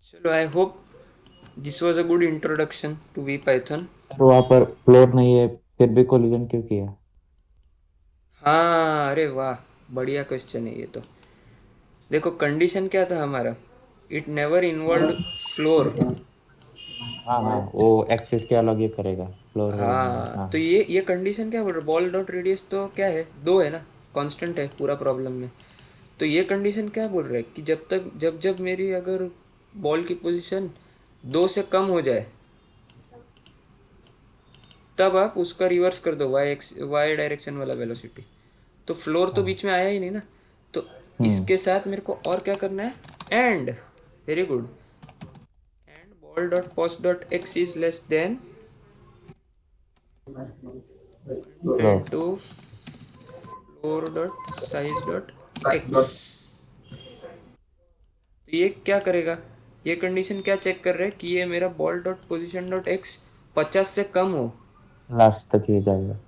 चलो, I hope this was a good introduction to VPython. तो वहाँ पर फ्लोर नहीं है, फिर भी कोलिजन क्यों किया? हाँ, अरे वाह, बढ़िया क्वेश्चन है ये तो। देखो, कंडीशन क्या था हमारा, इट नेवर इन्वॉल्व फ्लोर। हाँ हाँ, वो एक्सिस के अलग ही करेगा, फ्लोर वाला नहीं। हाँ, हाँ तो ये कंडीशन क्या बोल रहा है, बॉल डॉट रेडियस तो क्या है, दो है ना, कांस्टेंट है पूरा प्रॉब्लम में। तो ये कंडीशन क्या बोल रहा है कि जब तक जब जब मेरी अगर बॉल की पोजीशन 2 से कम हो जाए, तब आप उसका रिवर्स कर दो वाई डायरेक्शन वाला वेलोसिटी। तो फ्लोर तो हाँ। बीच में आया ही नहीं ना, तो हम्म। इसके साथ मेरे को और क्या करना है, and, very good, and ball dot post dot x is less then floor. Into floor dot size dot x. तो ये क्या करेगा, ये कंडीशन क्या चेक कर रहा है कि ये मेरा ball dot position dot x 50 से कम हो, लास्ट तक ही जाएगा।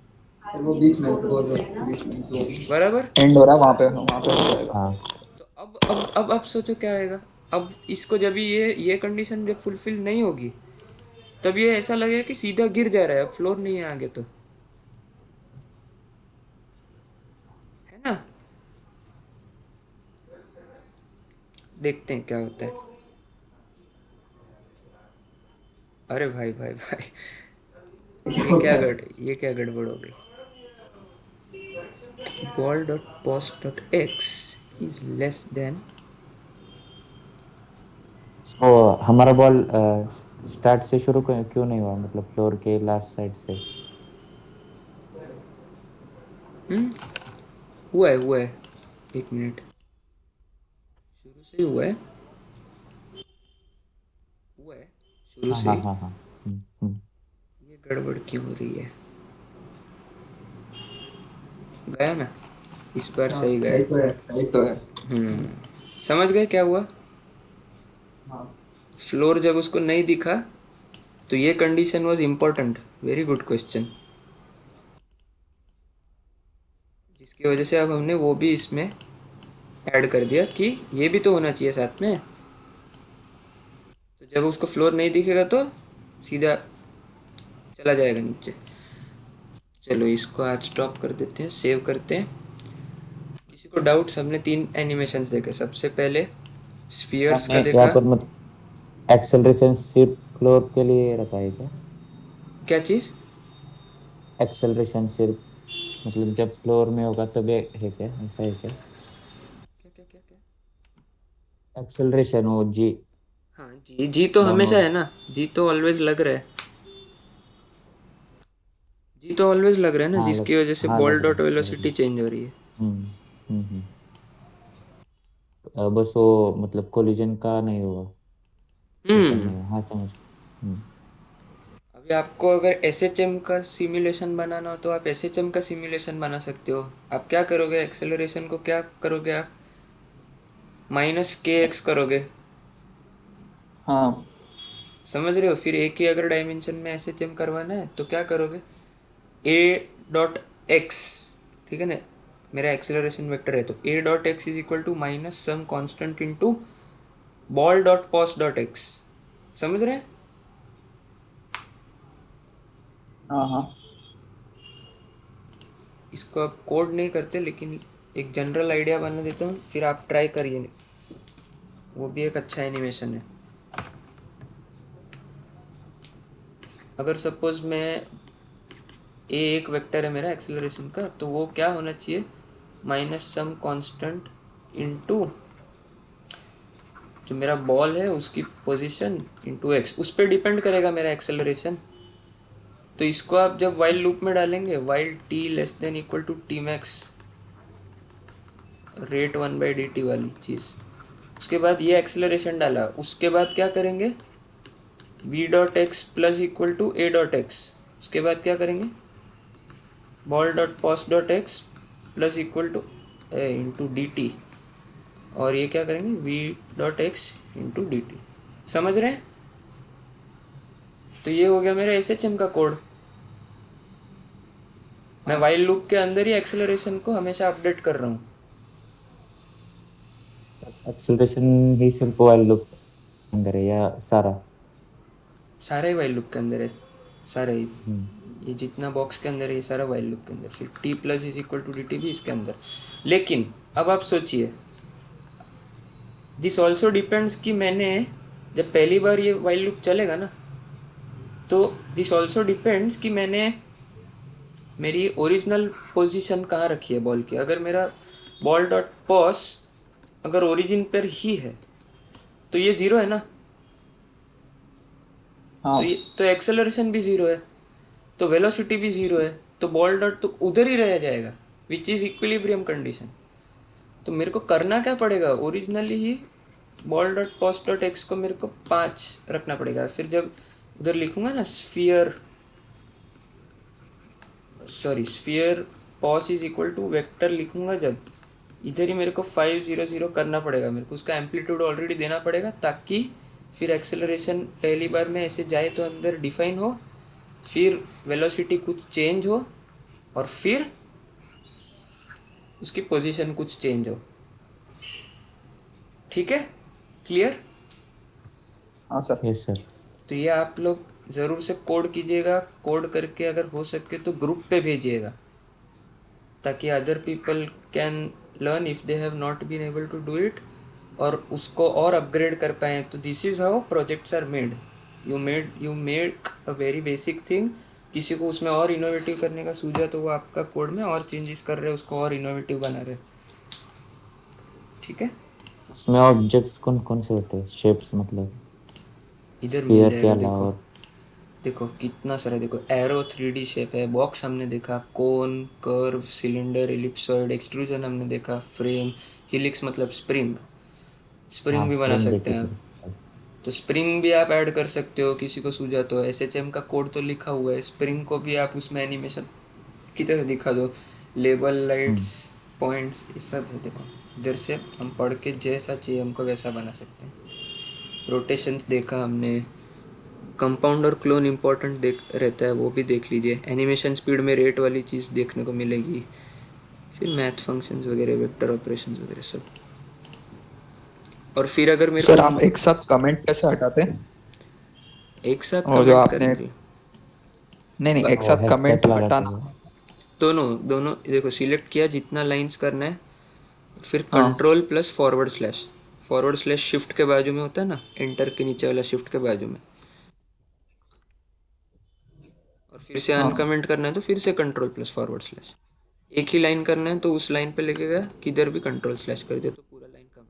वो बीच में बराबर। एंड हो रहा है, वहां पे हो जाएगा। हाँ तो अब सोचो क्या आएगा। अब इसको जब ये कंडीशन जब फुलफिल नहीं होगी, तब ये ऐसा लगेगा कि सीधा गिर जा रहा है, अब फ्लोर नहीं है आगे, तो है ना। देखते हैं क्या होता है। अरे भाई भाई भाई, ये क्या गड़बड़ हो गई। Ball dot post dot x is less then, तो हमारा बॉल स्टार्ट से शुरू क्यों नहीं हुआ, मतलब फ्लोर के लास्ट साइड से? हुआ है, एक मिनट, शुरू से ही हुआ है शुरू हाँ से हाँ ही। हाँ हाँ। हम्म। ये गड़बड़ क्यों हो रही है, गया ना, इस बार हाँ, सही गया। सही तो है, सही तो है। समझ गए क्या हुआ। हाँ फ्लोर जब उसको नहीं दिखा, तो ये condition was important, very good question, जिसकी वजह से अब हमने वो भी इसमें ऐड कर दिया कि ये भी तो होना चाहिए साथ में। तो जब उसको फ्लोर नहीं दिखेगा तो सीधा चला जाएगा नीचे। चलो, इसको आज स्टॉप कर देते हैं, सेव करते हैं। किसी को डाउट्स, हमने 3 एनिमेशंस देखे, सबसे पहले स्फीयर्स हमने का यहाँ देखा। पर मतलब एक्सेलरेशन सिर्फ फ्लोर के लिए रखा है क्या? क्या चीज़? एक्सेलरेशन सिर्फ मतलब जब फ्लोर में होगा तब ये है क्या, ऐसा है क्या? क्या क्या एक्सेलरेशन वो जी हाँ जी, जी तो हमेशा डाउनवर्ड। है ना, जी तो ऑलवेज लग रहा है, जी तो ऑलवेज लग रहा है ना, जिसकी वजह से हाँ बॉल लग रहा डॉट है लग रहा वेलोसिटी है। चेंज हो रही है। हम्म हम्म। बस वो मतलब कोलिजन का नहीं हुआ, पेपर हम्म। नहीं हुआ, हाँ समझ। अभी आपको अगर एस एच एम का सिमुलेशन बनाना हो तो आप एस एच एम का सिमुलेशन बना सकते हो। आप क्या करोगे, एक्सेलरेशन को क्या करोगे आप, माइनस के एक्स करोगे, हाँ समझ रहे हो। फिर एक ही अगर डायमेंशन में एस एच एम करवाना है तो क्या करोगे, ए डॉट एक्स, ठीक है ना, मेरा एक्सेलरेशन वेक्टर है तो a dot x is equal to minus some constant into ball dot pos dot x, समझ रहे हैं। हाँ हाँ। इसको आप कोड नहीं करते लेकिन एक जनरल आइडिया बना देता हूँ, फिर आप ट्राई करिए, वो भी एक अच्छा एनिमेशन है। अगर सपोज मैं ए एक वेक्टर है मेरा एक्सेलरेशन का, तो वो क्या होना चाहिए, माइनस सम कांस्टेंट इनटू जो मेरा बॉल है उसकी पोजीशन इनटू एक्स, उस पर डिपेंड करेगा मेरा एक्सेलरेशन। तो इसको आप जब वाइल लूप में डालेंगे, while t less than equal to t max rate 1/dt वाली चीज़, उसके बाद ये एक्सेलरेशन डाला, उसके बाद क्या करेंगे, v dot x plus equal to a dot x, उसके बाद क्या करेंगे, ball dot pos dot x plus equal to into D t, और ये क्या करेंगे, v dot x into D t, समझ रहे हैं। तो ये हो गया मेरा एस एच एम का कोड। मैं हाँ वाइल लूप के अंदर ही एक्सेलरेशन को हमेशा अपडेट कर रहा हूँ। एक्सेलरेशन ही सिर्फ वाइल लूप अंदर है या सारा? सारे वाइल लूप के अंदर है, सारे ही, हम्म ये जितना बॉक्स के अंदर है ये सारा वाइल लूप के अंदर, फिर t plus is equal to d t भी इसके अंदर। लेकिन अब आप सोचिए, दिस ऑल्सो डिपेंड्स कि मैंने जब पहली बार ये वाइल लूप चलेगा ना, तो दिस ऑल्सो डिपेंड्स कि मैंने मेरी ओरिजिनल पोजीशन कहाँ रखी है बॉल की। अगर मेरा बॉल डॉट पॉस अगर ओरिजिन पर ही है तो ये ज़ीरो है ना, तो ये हाँ तो एक्सेलरेशन भी ज़ीरो है, तो वेलोसिटी भी ज़ीरो है, तो बॉल डॉट तो उधर ही रह जाएगा, विच इज़ इक्विलिब्रियम कंडीशन। तो मेरे को करना क्या पड़ेगा, ओरिजिनली ही ball dot pos dot X को मेरे को 5 रखना पड़ेगा। फिर जब उधर लिखूंगा ना sphere, sorry sphere pos is equal to vector लिखूंगा, जब इधर ही मेरे को 500 करना पड़ेगा, मेरे को उसका एम्पलीट्यूड ऑलरेडी देना पड़ेगा, ताकि फिर एक्सेलरेशन पहली बार में ऐसे जाए तो अंदर डिफाइन हो, फिर वेलोसिटी कुछ चेंज हो, और फिर उसकी पोजीशन कुछ चेंज हो। ठीक है, क्लियर। हाँ सर। Yes sir. तो ये आप लोग ज़रूर से कोड कीजिएगा, कोड करके अगर हो सके तो ग्रुप पे भेजिएगा, ताकि other people can learn if they have not been able to do it, और उसको और अपग्रेड कर पाएँ। तो this is how projects are made, you make a very basic thing, किसी को उसमें और इनोवेटिव करने का सूझा तो वो आपका कोड में और चेंजेस कर रहे हैं, उसको और इनोवेटिव बना रहे। ठीक है, उसमें ऑब्जेक्ट्स कौन कौन से होते हैं, शेप्स मतलब इधर मिल स्फीयर के जाएगा, अलावा देखो और? देखो कितना सारा, देखो एरो 3D शेप है, बॉक्स हमने देखा, कोन, कर्व, सिलेंडर, एलिप्सॉइड, एक्सट्रूजन हमने देखा, फ्रेम, हिलिक्स मतलब स्प्रिंग, हाँ स्प्रिंग भी बना स्प्रिंग सकते देखी हैं थी। आप। तो स्प्रिंग भी आप ऐड कर सकते हो, किसी को सूझा तो एस एच एम का कोड तो लिखा हुआ है, स्प्रिंग को भी आप उसमें एनिमेशन की तरह दिखा दो, लेबल, लाइट्स, हम्म पॉइंट्स, ये सब है। देखो इधर से हम पढ़ के जैसा चाहिए हमको वैसा बना सकते हैं। रोटेशन देखा हमने, कंपाउंड और क्लोन इंपॉर्टेंट देख रहता है, वो भी देख लीजिए। एनिमेशन स्पीड में रेट वाली चीज़ देखने को मिलेगी, फिर मैथ फंक्शंस वगैरह, वेक्टर ऑपरेशंस वगैरह सब। और फिर अगर मेरे सर को आप एक साथ कमेंट कैसे हटाते हैं? एक साथ वो जो कमेंट आपने, करने के लिए नहीं नहीं, एक वो साथ हैशटैग कमेंट लगाते हटाना। हैं। दोनों दोनों देखो, सिलेक्ट किया जितना लाइंस करना है, फिर हाँ control plus forward slash, forward slash shift के बाजू में होता है ना, एंटर के नीचे वाला शिफ्ट के बाजू में, और फिर से हाँ अनकमेंट करना है तो फिर से कंट्रोल प्लस फॉरवर्ड स्लैश। एक ही लाइन करना है तो उस लाइन पे लेके गया, किधर भी कंट्रोल स्लैश कर दिया तो पूरा लाइन कमेंट।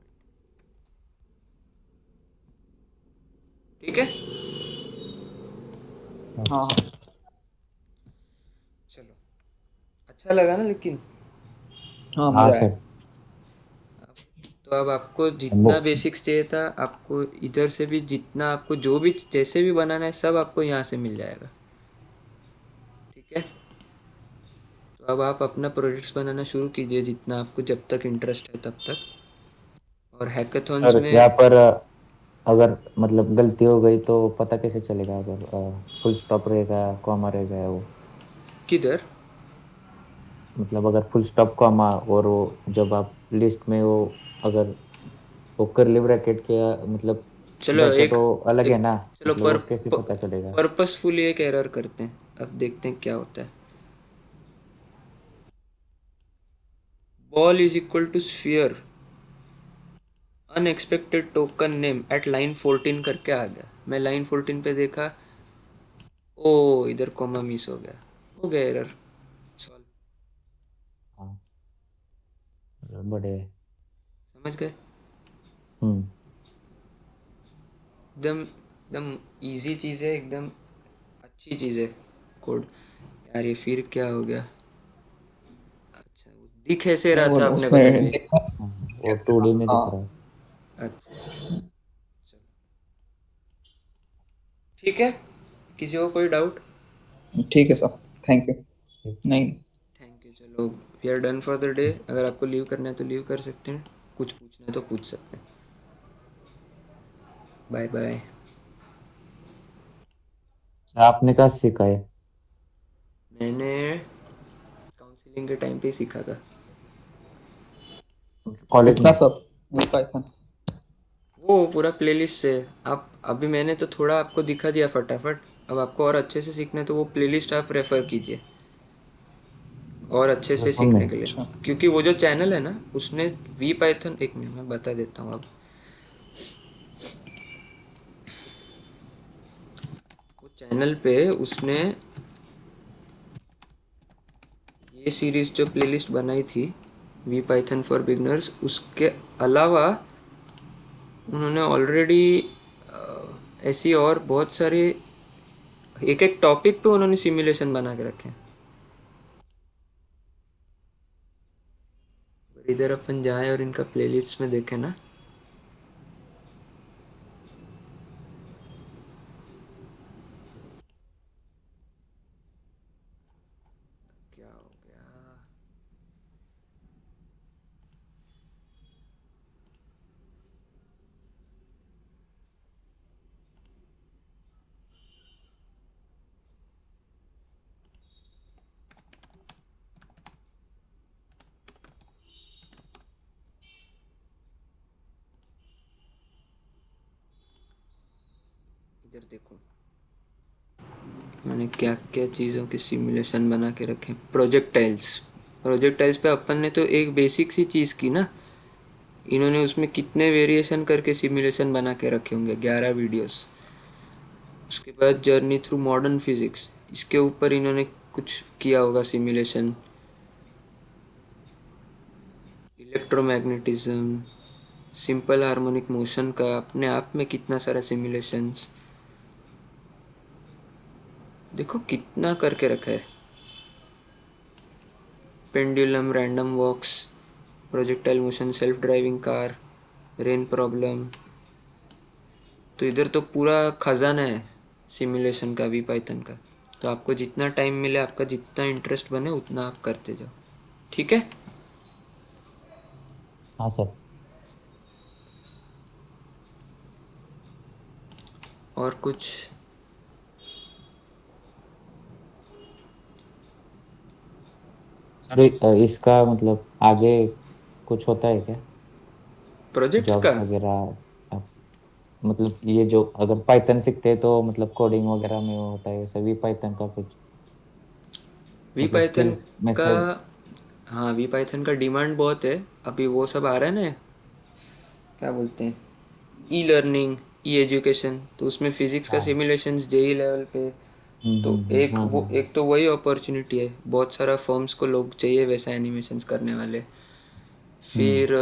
ठीक है। हाँ हाँ चलो, अच्छा लगा ना लेकिन। हाँ, हाँ मजा आया। सर। तो अब आपको वो जितना बेसिक्स चाहिए था, आपको इधर से भी जितना आपको जो भी जैसे भी बनाना है सब आपको यहाँ से मिल जाएगा। ठीक है। तो अब आप अपना प्रोजेक्ट्स बनाना शुरू कीजिए जितना आपको जब तक इंटरेस्ट है तब तक। और हैकाथॉन्स सर में यहाँ पर अगर मतलब गलती हो गई तो पता कैसे चलेगा? अगर फुल स्टॉप रहेगा, कॉमा रहेगा वो, किधर? मतलब अगर फुल स्टॉप कॉमा और वो जब आप लिस्ट में वो, अगर वो करली ब्रैकेट के मतलब चलो ब्रैकेट एक वो अलग है एक ना, चलो मतलब वो कैसे पता चलेगा? पर्पसफुली एक एरर करते हैं। अब देखते हैं क्या होता है। Ball is equal to sphere unexpected token name at line 14 करके आ गया। मैं लाइन 14 पे देखा, ओ इधर कॉमा मिस हो गया एरर सॉल्व। हाँ, बड़े। समझ गए? हम्म। एकदम एकदम इजी चीज़ है, एकदम अच्छी चीज़ है कोड। यार ये फिर क्या हो गया? अच्छा, वो दिख ऐसे नहीं, रहा वो था अपने को उसमें तन्वी। देखा हाँ, वो कैसे था। 2D में दिख रहा हाँ है। अच्छा, चलो ठीक है। किसी को कोई डाउट? ठीक है सर, थैंक यू। नहीं। Thank you. चलो, we are done for the day. अगर आपको लीव करना है तो लीव कर सकते हैं, कुछ पूछना है तो पूछ सकते हैं। Bye bye. सर, आपने कहाँ सीखा है? मैंने काउंसलिंग के टाइम पे ही सीखा था। कॉलेज कितना में? सब मिल पाया था? वो पूरा प्लेलिस्ट से। आप अभी मैंने तो थोड़ा आपको दिखा दिया फटाफट। अब आपको और अच्छे से सीखना है तो वो प्लेलिस्ट आप रेफ़र कीजिए और अच्छे से हमने। सीखने के लिए। अच्छा। क्योंकि वो जो चैनल है ना उसने वी पाइथन, एक मिनट मैं बता देता हूँ। अब वो चैनल पे उसने ये सीरीज़ जो प्लेलिस्ट बनाई थी वी पाइथन फॉर बिगनर्स, उसके अलावा उन्होंने ऑलरेडी ऐसी और बहुत सारे एक एक टॉपिक पे उन्होंने सिमुलेशन बना के रखे हैं। इधर अपन जाएं और इनका प्लेलिस्ट में देखें ना। क्या हो गया? इधर देखो, मैंने क्या क्या चीज़ों के सिमुलेशन बना के रखे हैं। प्रोजेक्टाइल्स, प्रोजेक्टाइल्स पे अपन ने तो एक बेसिक सी चीज़ की ना। इन्होंने उसमें कितने वेरिएशन करके सिमुलेशन बना के रखे होंगे, 11 वीडियोस। उसके बाद जर्नी थ्रू मॉडर्न फिजिक्स, इसके ऊपर इन्होंने कुछ किया होगा simulation. Electromagnetism, simple harmonic motion का अपने आप में कितना सारा सिमुलेशंस। देखो कितना करके रखा है। Pendulum, random walks, projectile motion, self driving car, rain problem. तो इधर तो पूरा खजाना है सिमुलेशन का वी पाइथन का। तो आपको जितना टाइम मिले, आपका जितना इंटरेस्ट बने उतना आप करते जाओ। ठीक है। हाँ सर। और कुछ? सर इसका मतलब आगे कुछ होता है क्या? प्रोजेक्ट्स जॉब का? वगैरह? आप- मतलब ये जो अगर पाइथन सीखते हैं तो मतलब कोडिंग वगैरह में वो होता है, वैसे भी पाइथन का कुछ वी मतलब पाइथन स्किल्स में का, से? हाँ वी पाइथन का डिमांड बहुत है। अभी वो सब आ रहा है ना, क्या बोलते हैं, ई लर्निंग, ई एजुकेशन। तो उसमें फिजिक्स का हाँ। सिमुलेशंस जेई लेवल पे। तो एक हाँ वो, हाँ। एक तो वही अपॉर्चुनिटी है। बहुत सारा फर्म्स को लोग चाहिए वैसा एनिमेशंस करने वाले। हम्म। फिर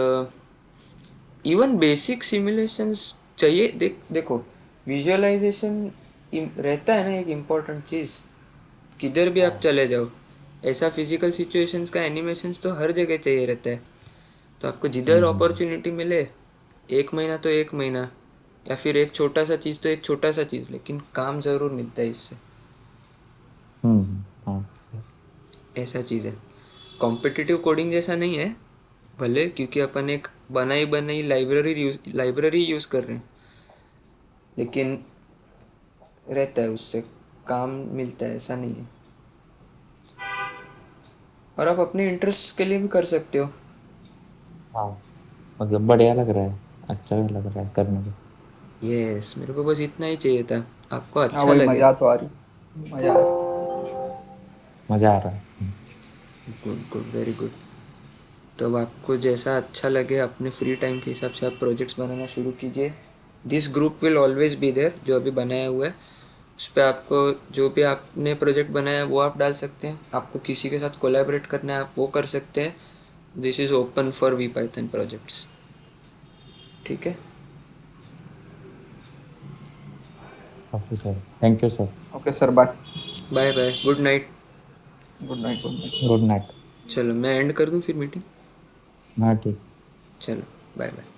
इवन बेसिक सिमुलेशंस चाहिए। देखो, विजुअलाइजेशन रहता है ना एक इम्पोर्टेंट चीज़, किधर भी आप चले जाओ, ऐसा फिजिकल सिचुएशंस का एनिमेशंस तो हर जगह चाहिए रहता है। तो आपको जिधर अपॉर्चुनिटी मिले, 1 महीना तो 1 महीना, या फिर एक छोटा सा चीज़ तो एक छोटा सा चीज़, लेकिन काम ज़रूर मिलता है इससे। हाँ ऐसा चीज़ है। कॉम्पिटिटिव कोडिंग जैसा नहीं है भले, क्योंकि अपन एक बनाई बनाई लाइब्रेरी यूज़ कर रहे हैं, लेकिन रहता है उससे काम मिलता है, ऐसा नहीं है। और आप अपने इंटरेस्ट के लिए भी कर सकते हो। हाँ, मतलब बढ़िया लग रहा है, अच्छा भी लग रहा है करने में। यस, मेरे को बस इतना ही चाहिए था, आपको हाँ अच्छा वही लगे। मजा तो आ रही, मजा आ रही। मजा आ रहा है। Good good, very good. तो अब आपको जैसा अच्छा लगे अपने फ्री टाइम के हिसाब से आप प्रोजेक्ट्स बनाना शुरू कीजिए। This group will always be there, जो अभी बनाया हुआ है उस पर आपको जो भी आपने प्रोजेक्ट बनाया है वो आप डाल सकते हैं। आपको किसी के साथ कोलैबोरेट करना है आप वो कर सकते हैं। This is open for we Python projects. ठीक है, okay sir, thank you sir. Okay sir, bye. Bye bye, good night. Good night, good night good sir. Night. चलो मैं एंड कर दूँ फिर मीटिंग। हाँ ठीक। चलो, बाय बाय।